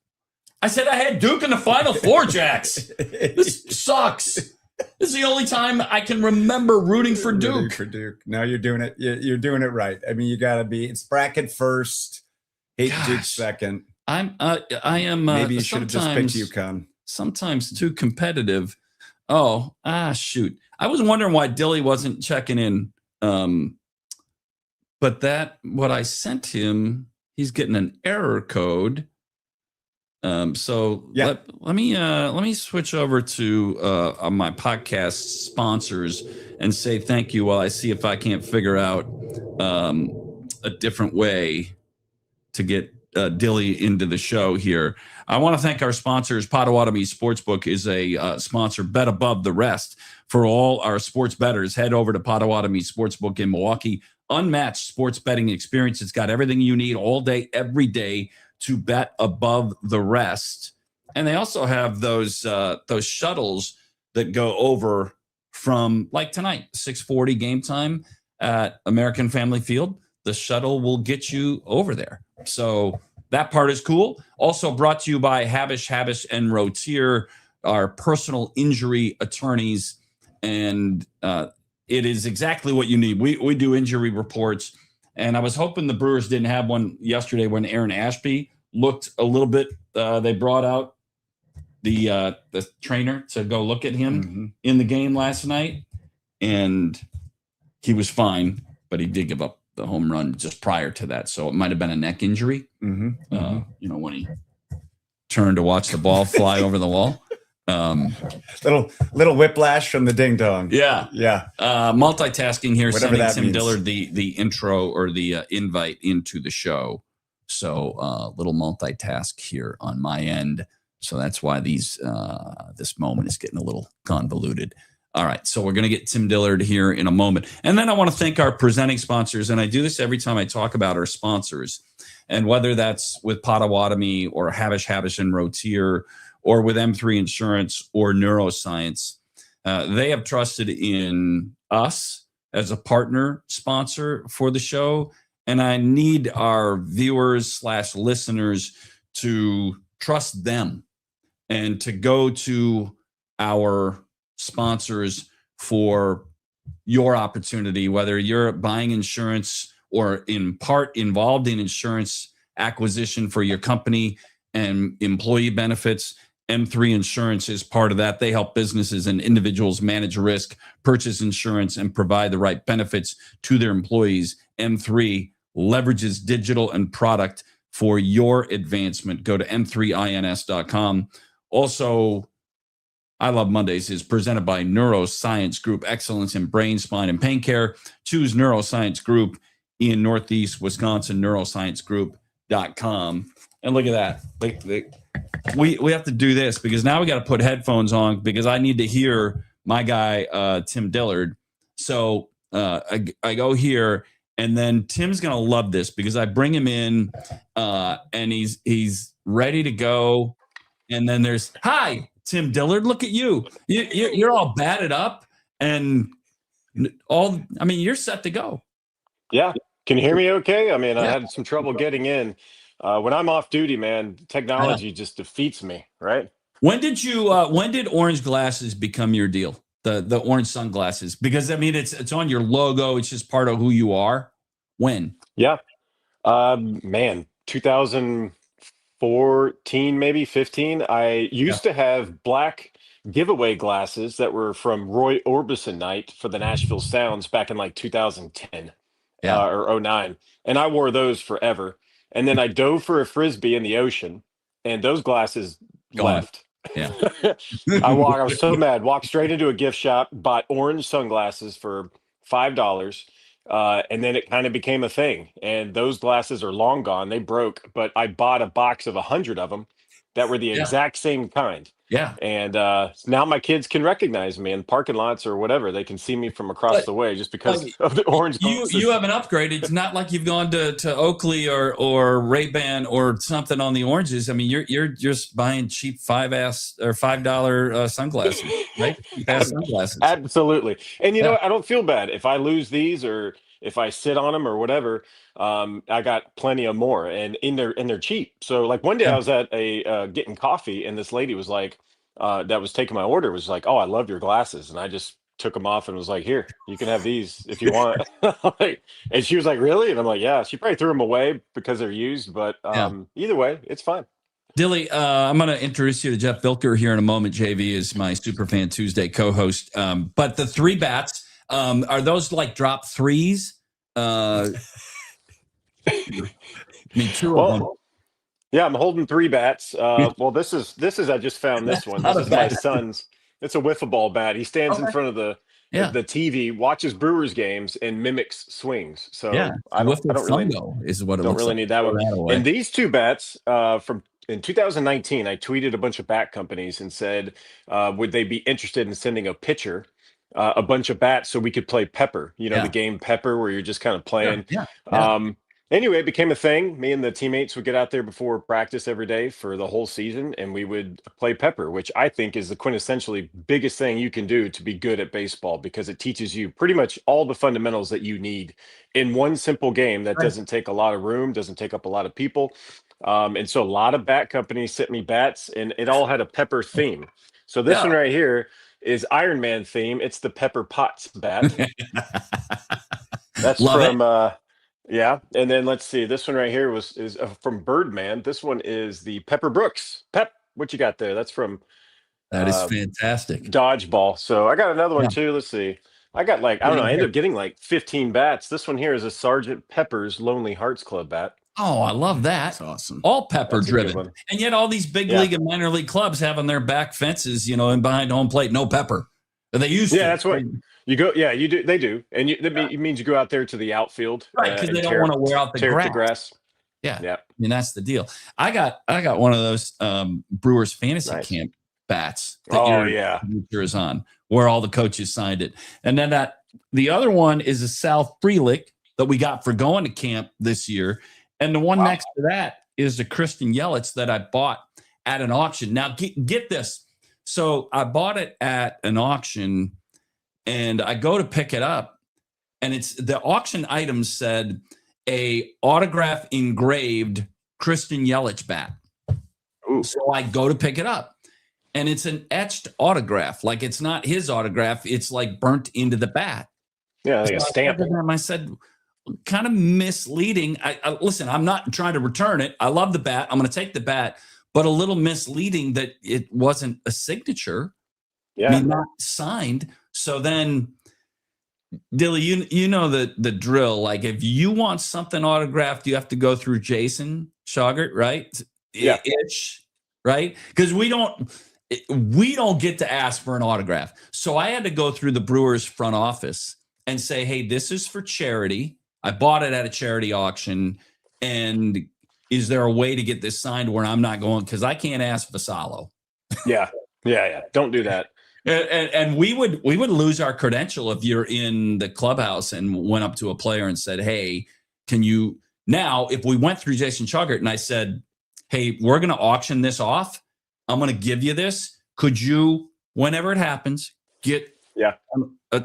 I said I had Duke in the Final Four, Jax. This sucks. This is the only time I can remember rooting for Duke. No, you're doing it. You're doing it right. I mean, you got to be. It's bracket first, hate Duke second. I am. Maybe you should have just picked UConn. Sometimes too competitive. Oh, shoot. I was wondering why Dilly wasn't checking in but what I sent him, he's getting an error code. So let me switch over to my podcast sponsors and say thank you while I see if I can't figure out a different way to get Dilly into the show here. I want to thank our sponsors. Potawatomi Sportsbook is a sponsor. Bet above the rest for all our sports bettors. Head over to Potawatomi Sportsbook in Milwaukee. Unmatched sports betting experience. It's got everything you need all day, every day to bet above the rest. And they also have those shuttles that go over from, like tonight, 6:40 game time at American Family Field. The shuttle will get you over there. So that part is cool. Also brought to you by Habish and Rotier, our personal injury attorneys. And it is exactly what you need. We do injury reports. And I was hoping the Brewers didn't have one yesterday when Aaron Ashby looked a little bit. They brought out the trainer to go look at him in the game last night. And he was fine, but he did give up the home run just prior to that. So it might have been a neck injury, when he turned to watch the ball fly over the wall. Little whiplash from the ding dong. Yeah. Multitasking here, Whatever sending Tim means. Dillard the intro or the invite into the show. So little multitask here on my end. So that's why this moment is getting a little convoluted. All right, so we're going to get Tim Dillard here in a moment. And then I want to thank our presenting sponsors. And I do this every time I talk about our sponsors. And whether that's with Potawatomi or Habish and Rotier or with M3 Insurance or Neuroscience, they have trusted in us as a partner sponsor for the show. And I need our viewers / listeners to trust them and to go to our sponsors for your opportunity, whether you're buying insurance or in part involved in insurance acquisition for your company and employee benefits. M3 Insurance is part of that. They help businesses and individuals manage risk, purchase insurance, and provide the right benefits to their employees. M3 leverages digital and product for your advancement. Go to m3ins.com. Also, I Love Mondays is presented by Neuroscience Group, excellence in brain, spine, and pain care. Choose Neuroscience Group in Northeast Wisconsin, neurosciencegroup.com. And look at that. We have to do this because now we got to put headphones on because I need to hear my guy, Tim Dillard. So I go here, and then Tim's going to love this because I bring him in, and he's ready to go. And then there's, hi, Tim Dillard, look at you. You're all batted up and you're set to go. Yeah. Can you hear me okay? I mean, I had some trouble getting in. When I'm off duty, man, technology just defeats me, right? When did orange glasses become your deal? The orange sunglasses? Because, I mean, it's on your logo. It's just part of who you are. When? Yeah. Man, 2014, maybe 15. I used to have black giveaway glasses that were from Roy Orbison night for the Nashville Sounds back in like 2010 or 09. And I wore those forever. And then I dove for a Frisbee in the ocean and those glasses left. Yeah. I was so mad, walked straight into a gift shop, bought orange sunglasses for $5. And then it kind of became a thing. And those glasses are long gone. They broke, but I bought a box of 100 of them that were the exact same kind. Yeah. And now my kids can recognize me in parking lots or whatever. They can see me from across the way just because of the orange glasses. You haven't upgraded. It's not like you've gone to Oakley or Ray-Ban or something on the oranges. I mean, you're just buying cheap $5 sunglasses, right? Sunglasses. Absolutely. And you know what? I don't feel bad if I lose these or if I sit on them or whatever. I got plenty of more, and they're cheap. So like one day I was at a getting coffee, and this lady was like, that was taking my order, was like, "Oh, I love your glasses," and I just took them off and was like, "Here, you can have these if you want." And she was like, "Really?" And I'm like, "Yeah." She probably threw them away because they're used, but either way, it's fine. Dilly, I'm going to introduce you to Jeff Vilker here in a moment. JV is my Superfan Tuesday co-host. But the 3 bats, are those like drop threes? I mean, two of them. Yeah, I'm holding 3 bats. Well, this is I just found this one. This is my son's. It's a wiffle ball bat. He stands in front of the TV, watches Brewers games, and mimics swings. So I don't really is what it don't looks really like. need that one. And these 2 bats from in 2019, I tweeted a bunch of bat companies and said, would they be interested in sending a pitcher a bunch of bats so we could play Pepper? You know, the game Pepper, where you're just kind of playing. Anyway, it became a thing. Me and the teammates would get out there before practice every day for the whole season, and we would play Pepper, which I think is the quintessentially biggest thing you can do to be good at baseball, because it teaches you pretty much all the fundamentals that you need in one simple game that doesn't take a lot of room, doesn't take up a lot of people. And so a lot of bat companies sent me bats, and it all had a Pepper theme. So this one right here is Iron Man theme. It's the Pepper Potts bat. That's from yeah, and then let's see. This one right here is from Birdman. This one is the Pepper Brooks. Pep, what you got there? That's from that is fantastic. Dodgeball. So I got another one too. Let's see. I got I don't know. I ended up getting 15 bats. This one here is a Sergeant Pepper's Lonely Hearts Club bat. Oh, I love that. That's awesome. All Pepper driven, and yet all these big league and minor league clubs have on their back fences, and behind home plate, no Pepper. They used to. Yeah, that's what. You go, you do. They do, and it means you go out there to the outfield, right? Because they don't want to wear out the grass. Yeah. I mean, that's the deal. I got one of those Brewers fantasy camp bats. That your is on, where all the coaches signed it, and then the other one is a South Frelick that we got for going to camp this year, and the one next to that is a Christian Yelich that I bought at an auction. Now get this, so I bought it at an auction. And I go to pick it up, and it's the auction item said a autograph engraved Christian Yelich bat. Ooh. So I go to pick it up, and it's an etched autograph. Like, it's not his autograph. It's like burnt into the bat. Yeah, like a stamp. I said, kind of misleading. I listen, I'm not trying to return it. I love the bat. I'm going to take the bat, but a little misleading that it wasn't a signature. Yeah. I mean, not signed. So then, Dilly, you know the drill. Like, if you want something autographed, you have to go through Jason Shogert, right? Yeah. Right? Because we don't get to ask for an autograph. So I had to go through the Brewers front office and say, hey, this is for charity. I bought it at a charity auction. And is there a way to get this signed where I'm not going? Because I can't ask Vassallo. Yeah. Don't do that. And we would lose our credential if you're in the clubhouse and went up to a player and said, hey, can you now, if we went through Jason Shogert and I said, hey, we're going to auction this off. I'm going to give you this. Could you, whenever it happens, get,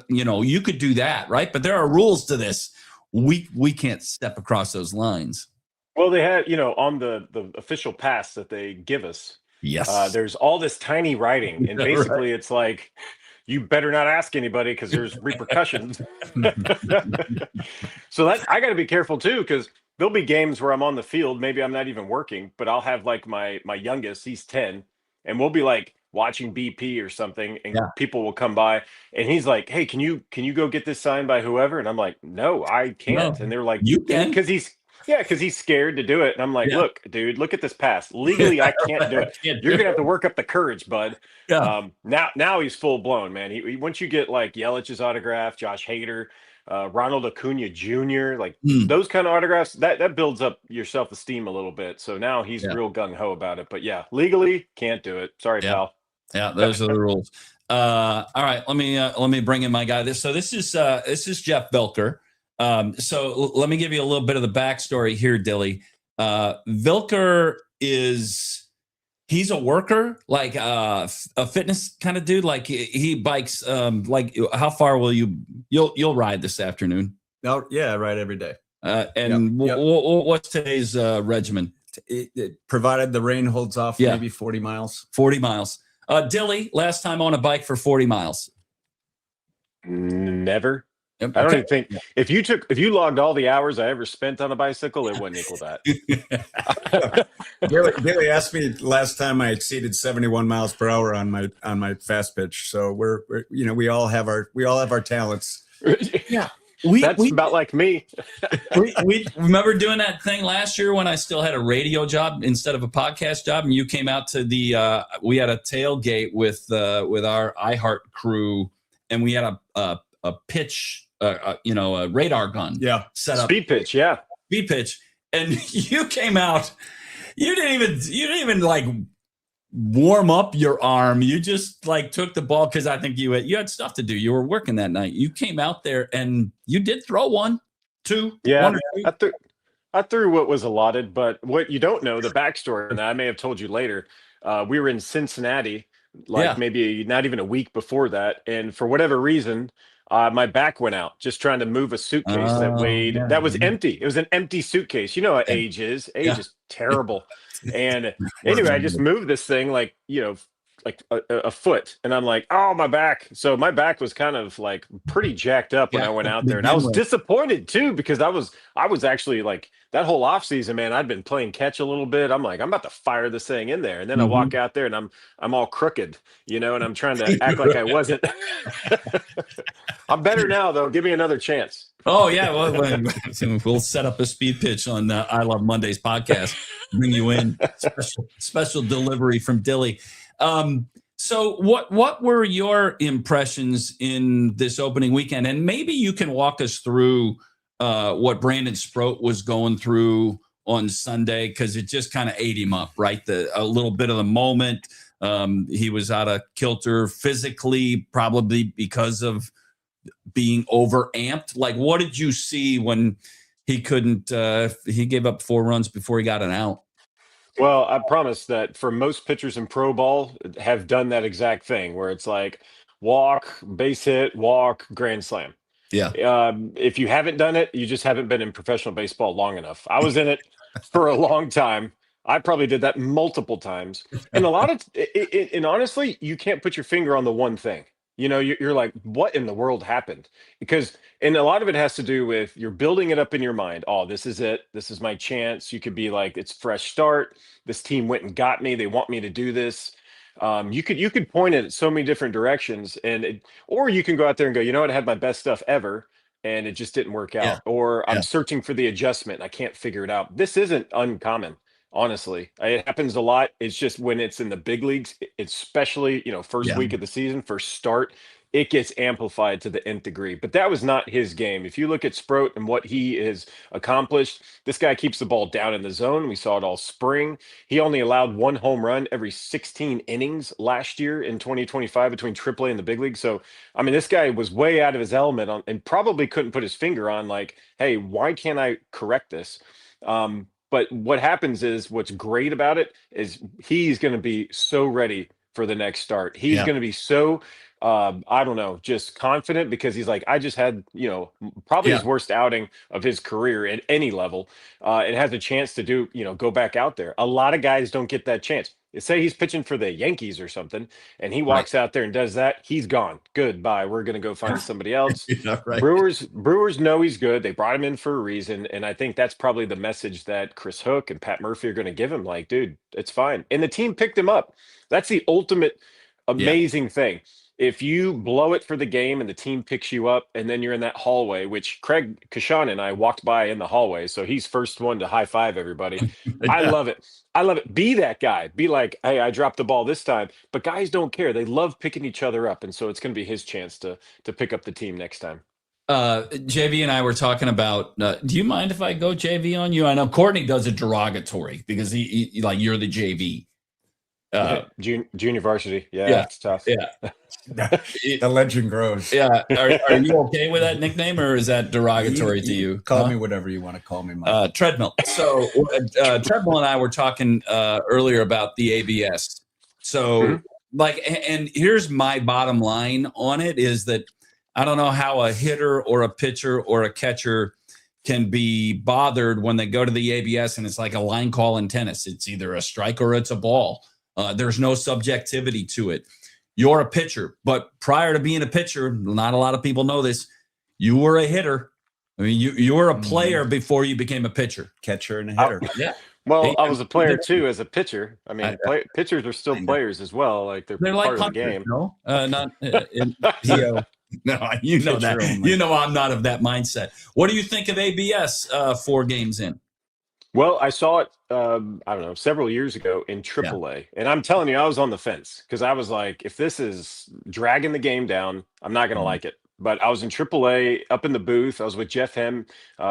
you could do that. Right. But there are rules to this. We can't step across those lines. Well, they had, on the official pass that they give us. Yes. There's all this tiny writing, and basically it's like, you better not ask anybody because there's repercussions. So I got to be careful too, because there'll be games where I'm on the field. Maybe I'm not even working, but I'll have like my youngest, he's 10, and we'll be like watching BP or something, and people will come by, and he's like, hey, can you go get this signed by whoever? And I'm like, no, I can't. And they're like, you can, because he's scared to do it. And I'm like, look, dude, look at this pass. Legally, I can't do it. You're going to have to work up the courage, bud. Yeah. Now he's full blown, man. He once you get like Yelich's autograph, Josh Hader, Ronald Acuna Jr., like those kind of autographs, that builds up your self-esteem a little bit. So now he's real gung-ho about it. But yeah, legally can't do it. Sorry, pal. Yeah, those are the rules. All right, let me bring in my guy. This is Jeff Vilker. So let me give you a little bit of the backstory here, Dilly. Vilker he's a worker, like a fitness kind of dude. Like he bikes. Like how far will you'll ride this afternoon? Oh yeah, I ride every day. What's today's regimen? Provided the rain holds off, maybe 40 miles. 40 miles. Dilly, last time on a bike for 40 miles? Never. I don't even think if you logged all the hours I ever spent on a bicycle, it wouldn't equal that. Billy asked me last time I exceeded 71 miles per hour on my fast pitch. So we all have our talents. Yeah. That's about like me. we remember doing that thing last year when I still had a radio job instead of a podcast job, and you came out to the we had a tailgate with our iHeart crew, and we had a pitch, a radar gun, set up, speed pitch, and you came out. You didn't even like warm up your arm. You just like took the ball because I think you had stuff to do. You were working that night. You came out there and you did throw one, two. Yeah, one or two. I threw what was allotted, but what you don't know, the backstory, and I may have told you later, we were in Cincinnati, maybe not even a week before that, and for whatever reason, my back went out just trying to move a suitcase that was empty. It was an empty suitcase. You know what age is. Age is terrible. And anyway, I just moved this thing like a foot, and I'm like, oh, my back. So my back was kind of like pretty jacked up when I went out there, and I was disappointed too, because I was actually like, that whole off season, man, I'd been playing catch a little bit. I'm like, I'm about to fire this thing in there, and then I walk out there and I'm all crooked, and I'm trying to act like I wasn't. I'm better now, though. Give me another chance. Oh yeah, we'll set up a speed pitch on the I Love Mondays podcast. Bring you in, special delivery from Dilly. So what were your impressions in this opening weekend? And maybe you can walk us through what Brandon Sproat was going through on Sunday, because it just kind of ate him up, right? A little bit of the moment. He was out of kilter physically, probably because of being overamped. Like, what did you see when he couldn't? He gave up 4 runs before he got an out. Well, I promise that for most pitchers in pro ball have done that exact thing where it's like walk, base hit, walk, grand slam. Yeah. If you haven't done it, you just haven't been in professional baseball long enough. I was in it for a long time. I probably did that multiple times. And and honestly, you can't put your finger on the one thing. You're like, what in the world happened? And a lot of it has to do with you're building it up in your mind. Oh, this is it. This is my chance. You could be like, it's fresh start. This team went and got me. They want me to do this. You could point it at so many different directions, or you can go out there and go, I had my best stuff ever, and it just didn't work out. Or I'm searching for the adjustment. I can't figure it out. This isn't uncommon. Honestly, it happens a lot. It's just when it's in the big leagues, especially, first week of the season, first start, it gets amplified to the nth degree. But that was not his game. If you look at Sproat and what he has accomplished, this guy keeps the ball down in the zone. We saw it all spring. He only allowed 1 home run every 16 innings last year in 2025 between AAA and the big league. So, I mean, this guy was way out of his element and probably couldn't put his finger on like, hey, why can't I correct this? But what happens is what's great about it is he's going to be so ready for the next start. He's going to be so, just confident, because he's like, I just had, probably his worst outing of his career at any level. It has a chance to do, go back out there. A lot of guys don't get that chance. Say he's pitching for the Yankees or something, and he walks out there and does that. He's gone. Goodbye. We're going to go find somebody else. Brewers know he's good. They brought him in for a reason. And I think that's probably the message that Chris Hook and Pat Murphy are going to give him. Like, dude, it's fine. And the team picked him up. That's the ultimate amazing thing. If you blow it for the game and the team picks you up, and then you're in that hallway, which Craig Kashan and I walked by in the hallway, so he's first one to high five everybody. I love it. Be that guy. Be like, hey, I dropped the ball this time. But guys don't care. They love picking each other up, and so it's going to be his chance to pick up the team next time. JV and I were talking about, do you mind if I go JV on you? I know Courtney does it derogatory because he like, you're the JV. Junior varsity. Yeah, it's tough. Yeah. The legend grows. Yeah. Are you okay with that nickname, or is that derogatory to you? Call me whatever you want to call me, Mike. Treadmill. So Treadmill and I were talking earlier about the ABS. So and here's my bottom line on it is that I don't know how a hitter or a pitcher or a catcher can be bothered when they go to the ABS and it's like a line call in tennis. It's either a strike or it's a ball. There's no subjectivity to it. You're a pitcher, but prior to being a pitcher, not a lot of people know this, you were a hitter. I mean, you were a player before you became a pitcher. Catcher and a hitter. Yeah. Well, I was a player too as a pitcher. I mean, pitchers are still players as well. Like they're like part of the punters, game. No, not. No, you know that. Pitcher only. You know I'm not of that mindset. What do you think of ABS 4 games in? Well, I saw it, I don't know, several years ago in AAA. And I'm telling you, I was on the fence because I was like, if this is dragging the game down, I'm not going to like it. But I was in AAA up in the booth. I was with Jeff Hem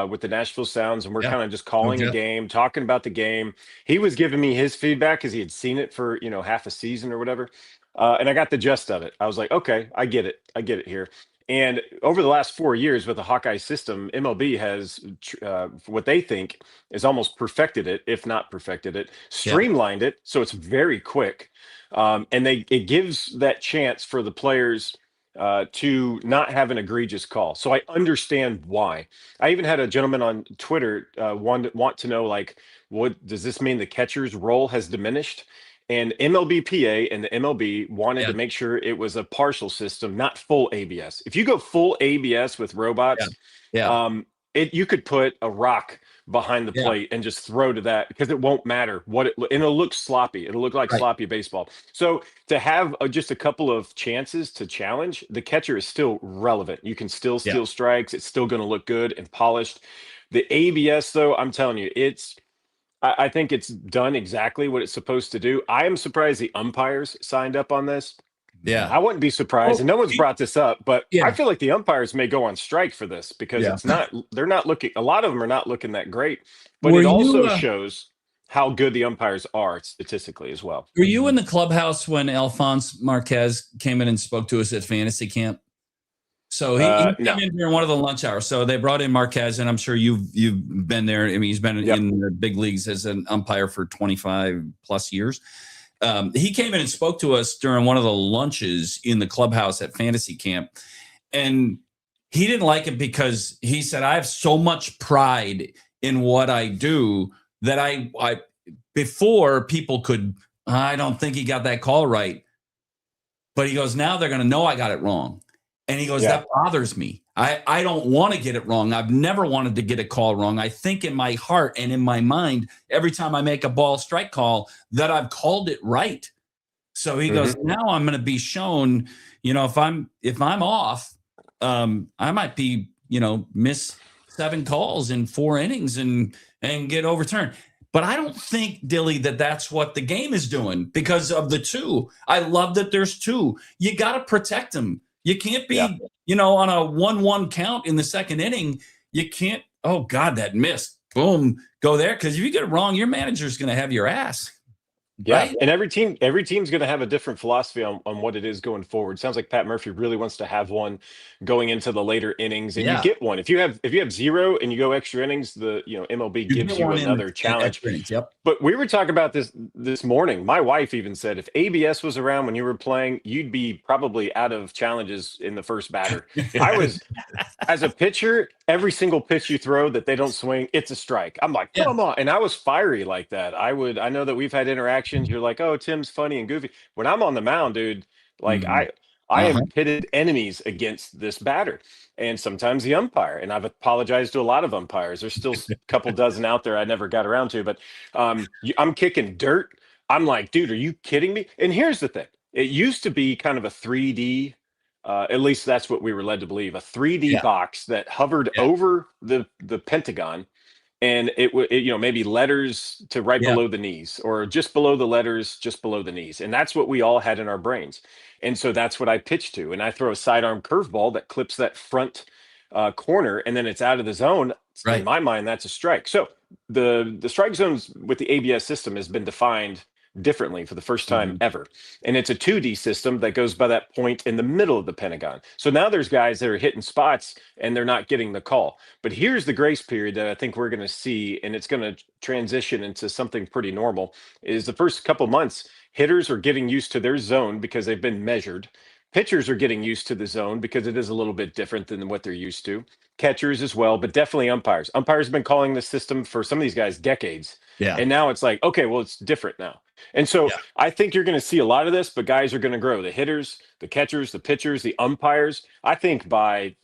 with the Nashville Sounds, and we're kind of just calling a game, talking about the game. He was giving me his feedback because he had seen it for, half a season or whatever. And I got the gist of it. I was like, okay, I get it. I get it here. And over the last 4 years with the Hawkeye system, MLB has what they think is almost perfected it, if not perfected it, streamlined it. So it's very quick. And it gives that chance for the players to not have an egregious call. So I understand why. I even had a gentleman on Twitter want to know, like, what does this mean? The catcher's role has diminished? And MLBPA and the MLB wanted to make sure it was a partial system, not full ABS. If you go full ABS with robots, you could put a rock behind the plate and just throw to that because it won't matter and it'll look sloppy. It'll look like sloppy baseball. So to have just a couple of chances to challenge, the catcher is still relevant. You can still steal strikes. It's still going to look good and polished. The ABS, though, I'm telling you, I think it's done exactly what it's supposed to do. I am surprised the umpires signed up on this. Yeah. I wouldn't be surprised. And no one's brought this up, but I feel like the umpires may go on strike for this because they're not looking, a lot of them are not looking that great, but it also shows how good the umpires are statistically as well. Were you in the clubhouse when Alphonse Marquez came in and spoke to us at fantasy camp? So he came in during one of the lunch hours. So they brought in Marquez, and I'm sure you've been there. I mean, he's been in the big leagues as an umpire for 25 plus years. He came in and spoke to us during one of the lunches in the clubhouse at fantasy camp. And he didn't like it because he said, I have so much pride in what I do that I before people could, I don't think he got that call right. But he goes, now they're going to know I got it wrong. And he goes, that bothers me. I don't want to get it wrong. I've never wanted to get a call wrong. I think in my heart and in my mind, every time I make a ball strike call, that I've called it right. So he goes, now I'm going to be shown, if I'm off, I might be, miss 7 calls in 4 innings and get overturned. But I don't think, Dilly, that's what the game is doing because of the 2. I love that there's 2. You got to protect them. You can't be, on a 1-1 count in the 2nd inning. You can't, oh, God, that missed. Boom, go there. Because if you get it wrong, your manager's going to have your ass. Yeah, right? And every team's going to have a different philosophy on what it is going forward. Sounds like Pat Murphy really wants to have one going into the later innings, and you get one. If you have 0 and you go extra innings, the MLB gives you another challenge. But we were talking about this morning. My wife even said if ABS was around when you were playing, you'd be probably out of challenges in the first batter. I was, as a pitcher, every single pitch you throw that they don't swing, it's a strike. I'm like, come on. And I was fiery like that. I know that we've had interactions. You're like, oh, Tim's funny and goofy. When I'm on the mound, dude, like I have pitted enemies against this batter and sometimes the umpire. And I've apologized to a lot of umpires. There's still a couple dozen out there I never got around to, but I'm kicking dirt. I'm like, dude, are you kidding me? And here's the thing. It used to be kind of a 3D, at least that's what we were led to believe, a 3D box that hovered over the Pentagon. And it maybe letters to right below the knees or just below the letters, just below the knees. And that's what we all had in our brains. And so that's what I pitch to. And I throw a sidearm curveball that clips that front corner and then it's out of the zone. Right. In my mind, that's a strike. So the strike zones with the ABS system has been defined differently for the first time ever. And it's a 2D system that goes by that point in the middle of the Pentagon. So now there's guys that are hitting spots and they're not getting the call. But here's the grace period that I think we're going to see, and it's going to transition into something pretty normal, is the first couple months, hitters are getting used to their zone because they've been measured. Pitchers are getting used to the zone because it is a little bit different than what they're used to. Catchers as well, but definitely umpires. Umpires have been calling this system for some of these guys decades. Yeah. And now it's like, okay, well, it's different now. And so I think you're going to see a lot of this, but guys are going to grow. The hitters, the catchers, the pitchers, the umpires. I think by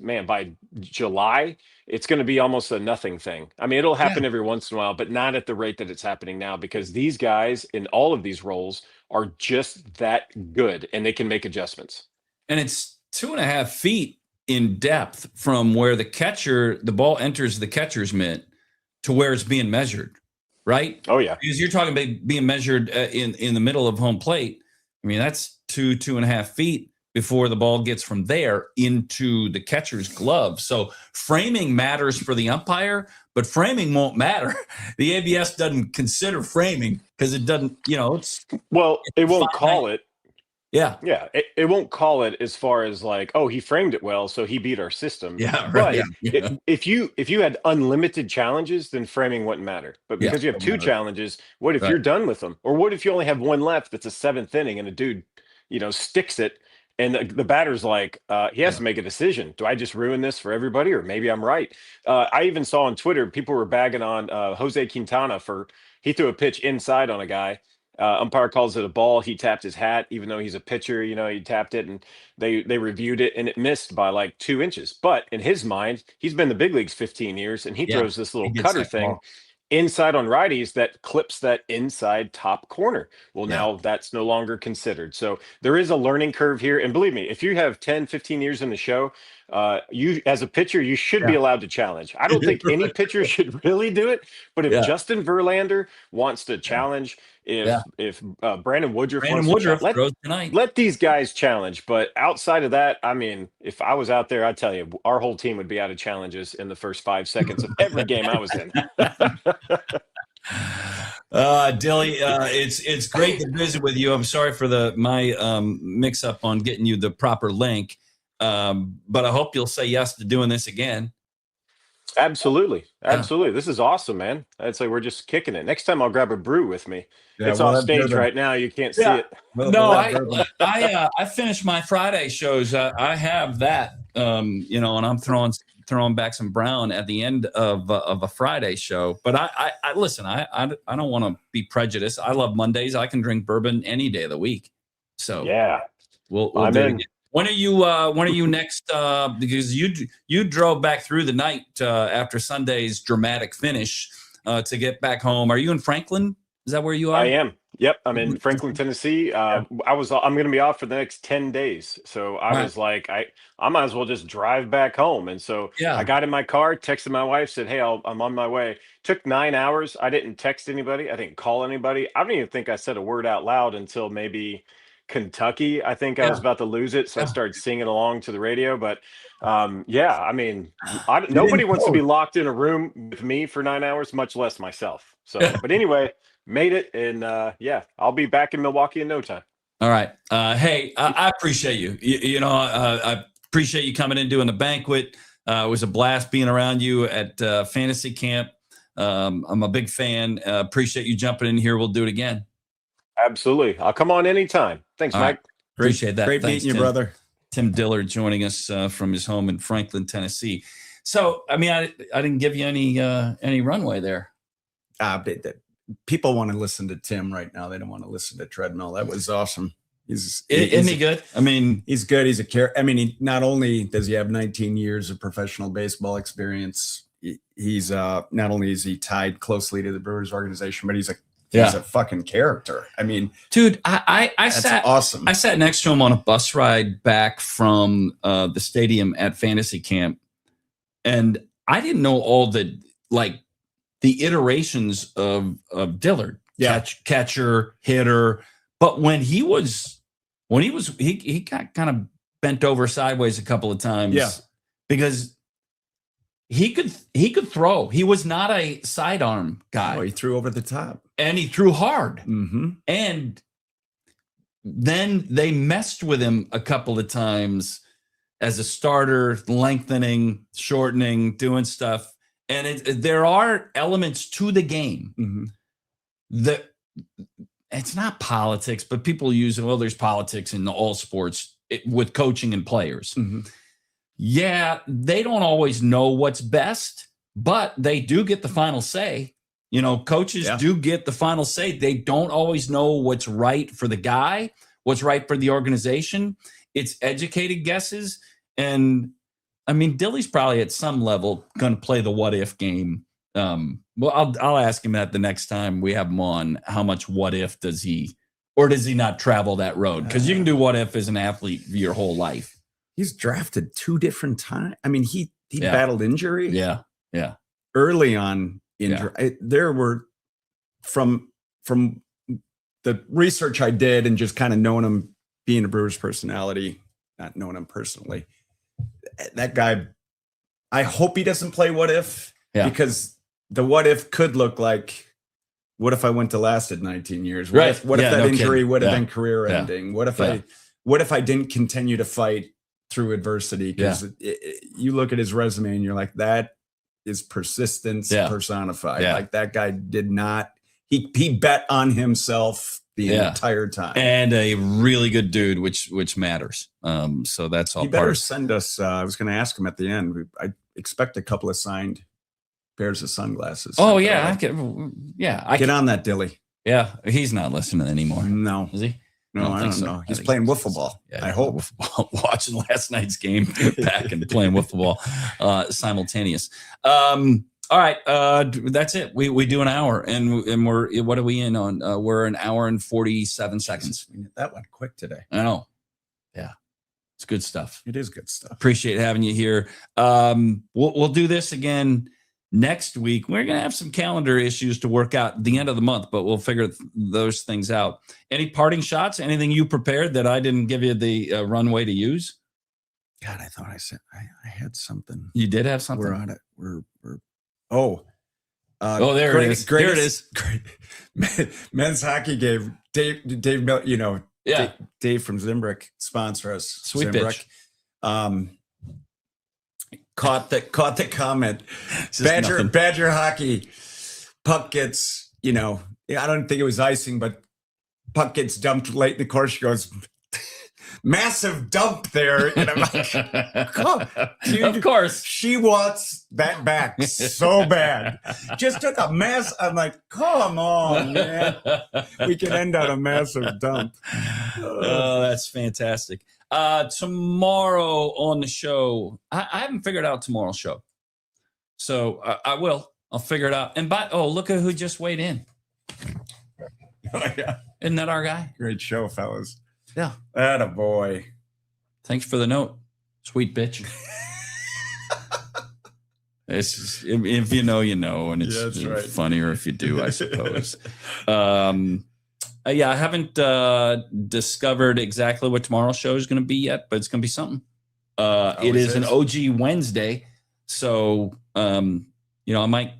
July, it's going to be almost a nothing thing. I mean, it'll happen every once in a while, but not at the rate that it's happening now because these guys in all of these roles are just that good and they can make adjustments. And it's 2.5 feet in depth from where the ball enters the catcher's mitt to where it's being measured, right? Oh yeah, because you're talking about being measured in the middle of home plate. I mean, that's 2.5 feet before the ball gets from there into the catcher's glove. So framing matters for the umpire, but framing won't matter. The ABS doesn't consider framing because it doesn't, it won't call it. Yeah. Yeah, it won't call it as far as like, oh, he framed it well, so he beat our system. Yeah, but right. Yeah. if you had unlimited challenges, then framing wouldn't matter. But because you have two challenges, what if you're done with them? Or what if you only have one left that's a 7th inning and a dude, sticks it and the batter's like, he has to make a decision. Do I just ruin this for everybody, or maybe I'm right? I even saw on Twitter people were bagging on Jose Quintana he threw a pitch inside on a guy. Umpire calls it a ball. He tapped his hat, even though he's a pitcher. He tapped it, and they reviewed it, and it missed by like 2 inches. But in his mind, he's been in the big leagues 15 years, and he throws this little cutter thing inside on righties that clips that inside top corner. Well, now that's no longer considered. So there is a learning curve here. And believe me, if you have 10, 15 years in the show, you as a pitcher, you should be allowed to challenge. I don't think any pitcher should really do it, but if Justin Verlander wants to challenge, if Brandon Woodruff throws tonight, let these guys challenge. But outside of that, I mean, if I was out there, I'd tell you, our whole team would be out of challenges in the first 5 seconds of every game I was in. Dilly, it's great to visit with you. I'm sorry for my mix up on getting you the proper link. But I hope you'll say yes to doing this again. Absolutely. This is awesome, man. I'd say we're just kicking it. Next time I'll grab a brew with me. It's off stage right now. You can't see it. I finished my Friday shows. I have that, and I'm throwing back some brown at the end of a Friday show. But I listen. I don't want to be prejudiced. I love Mondays. I can drink bourbon any day of the week. So we'll do it again. When are you next? Because you drove back through the night after Sunday's dramatic finish to get back home. Are you in Franklin? Is that where you are? I am. Yep, I'm in Franklin, Tennessee. I'm going to be off for the next 10 days. So I was like, I might as well just drive back home. And so I got in my car, texted my wife, said, hey, I'm on my way. Took 9 hours. I didn't text anybody. I didn't call anybody. I don't even think I said a word out loud until maybe Kentucky. I think I was about to lose it, so I started singing along to the radio. But I mean, nobody wants to be locked in a room with me for 9 hours, much less myself. So, but anyway, made it, and I'll be back in Milwaukee in no time. All right. Hey, I appreciate you. I appreciate you coming in, doing the banquet. It was a blast being around you at fantasy camp. I'm a big fan. Appreciate you jumping in here. We'll do it again. Absolutely. I'll come on anytime. Thanks, Mike. Right. Appreciate that. Great meeting you, brother. Tim Dillard joining us from his home in Franklin, Tennessee. So, I mean, I didn't give you any runway there. People want to listen to Tim right now. They don't want to listen to Treadmill. That was awesome. Isn't he good? I mean, he's good. He's a character. I mean, not only does he have 19 years of professional baseball experience, he's not only is he tied closely to the Brewers organization, but he's a fucking character. I mean, dude, I sat awesome. I sat next to him on a bus ride back from the stadium at fantasy camp, and I didn't know all the iterations of Dillard, catcher, hitter. But when he got kind of bent over sideways a couple of times, because he could throw. He was not a sidearm guy. Oh, he threw over the top. And he threw hard. Mm-hmm. And then they messed with him a couple of times as a starter, lengthening, shortening, doing stuff. And there are elements to the game that it's not politics, but people use it. Well, there's politics in all sports with coaching and players. Mm-hmm. Yeah, they don't always know what's best, but they do get the final say. Coaches do get the final say. They don't always know what's right for the guy, what's right for the organization. It's educated guesses. And I mean, Dilly's probably at some level going to play the what if game. Well, I'll ask him that the next time we have him on. How much what if does he, or does he not travel that road? Because you can do what if as an athlete your whole life. he's drafted 2 different times. I mean, he battled injury. Yeah. Early on injury. There were from the research I did and just kind of knowing him, being a Brewers personality, not knowing him personally, that guy, I hope he doesn't play What If, because the What If could look like, what if I went to lasted 19 years? What if that injury would have been career ending? What if I didn't continue to fight through adversity? Because you look at his resume and you're like, that is persistence personified. Like that guy did not, he bet on himself the entire time. And a really good dude, which matters. So that's all. He better send us, I was going to ask him at the end. I expect a couple of signed pairs of sunglasses. Oh yeah. I get on that, Dilly. Yeah. He's not listening anymore. No. Is he? No, I don't know. He's playing wiffle ball. Yeah, I hope. Watching last night's game back and playing wiffle ball simultaneous. All right. That's it. We do an hour and we're, what are we in on? We're an hour and 47 seconds. That went quick today. I know. Yeah. It's good stuff. It is good stuff. Appreciate having you here. We'll do this again next week. We're going to have some calendar issues to work out at the end of the month, but we'll figure those things out. Any parting shots? Anything you prepared that I didn't give you the runway to use? God, I thought I said I had something. You did have something? We're on it. We're there it is. There it is. Men's hockey game. Dave, Dave from Zimbrick sponsor us. Sweet Zimbrick. Bitch. Caught the comment. Badger hockey. Puck gets, I don't think it was icing, but puck gets dumped late in the course. She goes, massive dump there. And I'm like, dude, of course. She wants that back so bad. Just took a mess. I'm like, come on, man. We can end on a massive dump. Oh, that's fantastic. Tomorrow on the show, I haven't figured out tomorrow's show. So I will. I'll figure it out. And look at who just weighed in. Oh, yeah. Isn't that our guy? Great show, fellas. Yeah. Attaboy. Thanks for the note. Sweet bitch. It's just, if you know, and it's funnier if you do, I suppose. I haven't discovered exactly what tomorrow's show is going to be yet, but it's going to be something. It is an OG Wednesday. So, I might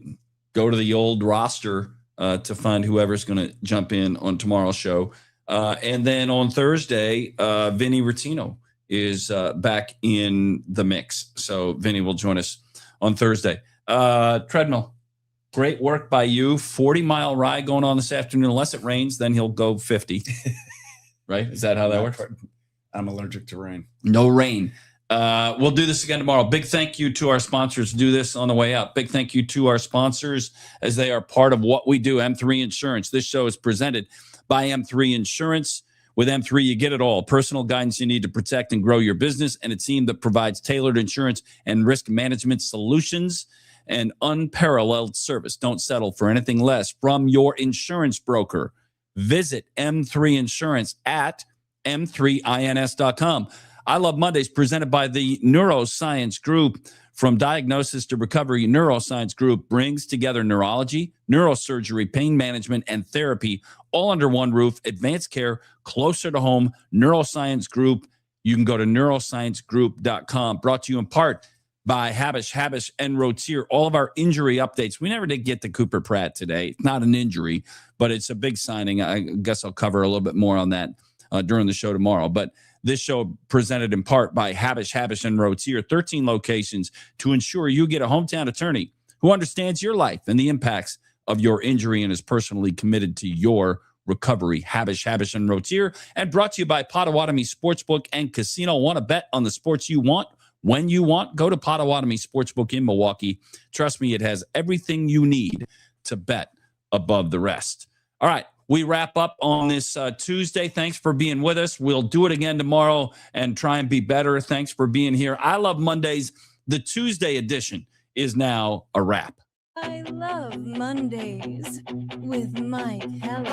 go to the old roster to find whoever's going to jump in on tomorrow's show. And then on Thursday, Vinny Rottino is back in the mix. So Vinny will join us on Thursday. Treadmill. Great work by you. 40-mile ride going on this afternoon. Unless it rains, then he'll go 50. Right? Is that how that works? I'm allergic to rain. No rain. We'll do this again tomorrow. Big thank you to our sponsors. Do this on the way out. Big thank you to our sponsors as they are part of what we do. M3 Insurance. This show is presented by M3 Insurance. With M3, you get it all. Personal guidance you need to protect and grow your business, and a team that provides tailored insurance and risk management solutions and unparalleled service. Don't settle for anything less from your insurance broker. Visit M3 Insurance at m3ins.com. I Love Mondays, presented by the Neuroscience Group. From diagnosis to recovery, Neuroscience Group brings together neurology, neurosurgery, pain management, and therapy all under one roof. Advanced care closer to home. Neuroscience Group. You can go to neurosciencegroup.com. Brought to you in part by Habish, and Rotier. All of our injury updates. We never did get to Cooper Pratt today. It's not an injury, but it's a big signing. I guess I'll cover a little bit more on that during the show tomorrow. But this show presented in part by Habish, and Rotier, 13 locations to ensure you get a hometown attorney who understands your life and the impacts of your injury and is personally committed to your recovery. Habish, and Rotier, and brought to you by Potawatomi Sportsbook and Casino. Want to bet on the sports you want when you want? Go to Potawatomi Sportsbook in Milwaukee. Trust me, it has everything you need to bet above the rest. All right. We wrap up on this Tuesday. Thanks for being with us. We'll do it again tomorrow and try and be better. Thanks for being here. I Love Mondays. The Tuesday edition is now a wrap. I Love Mondays with Mike Heller.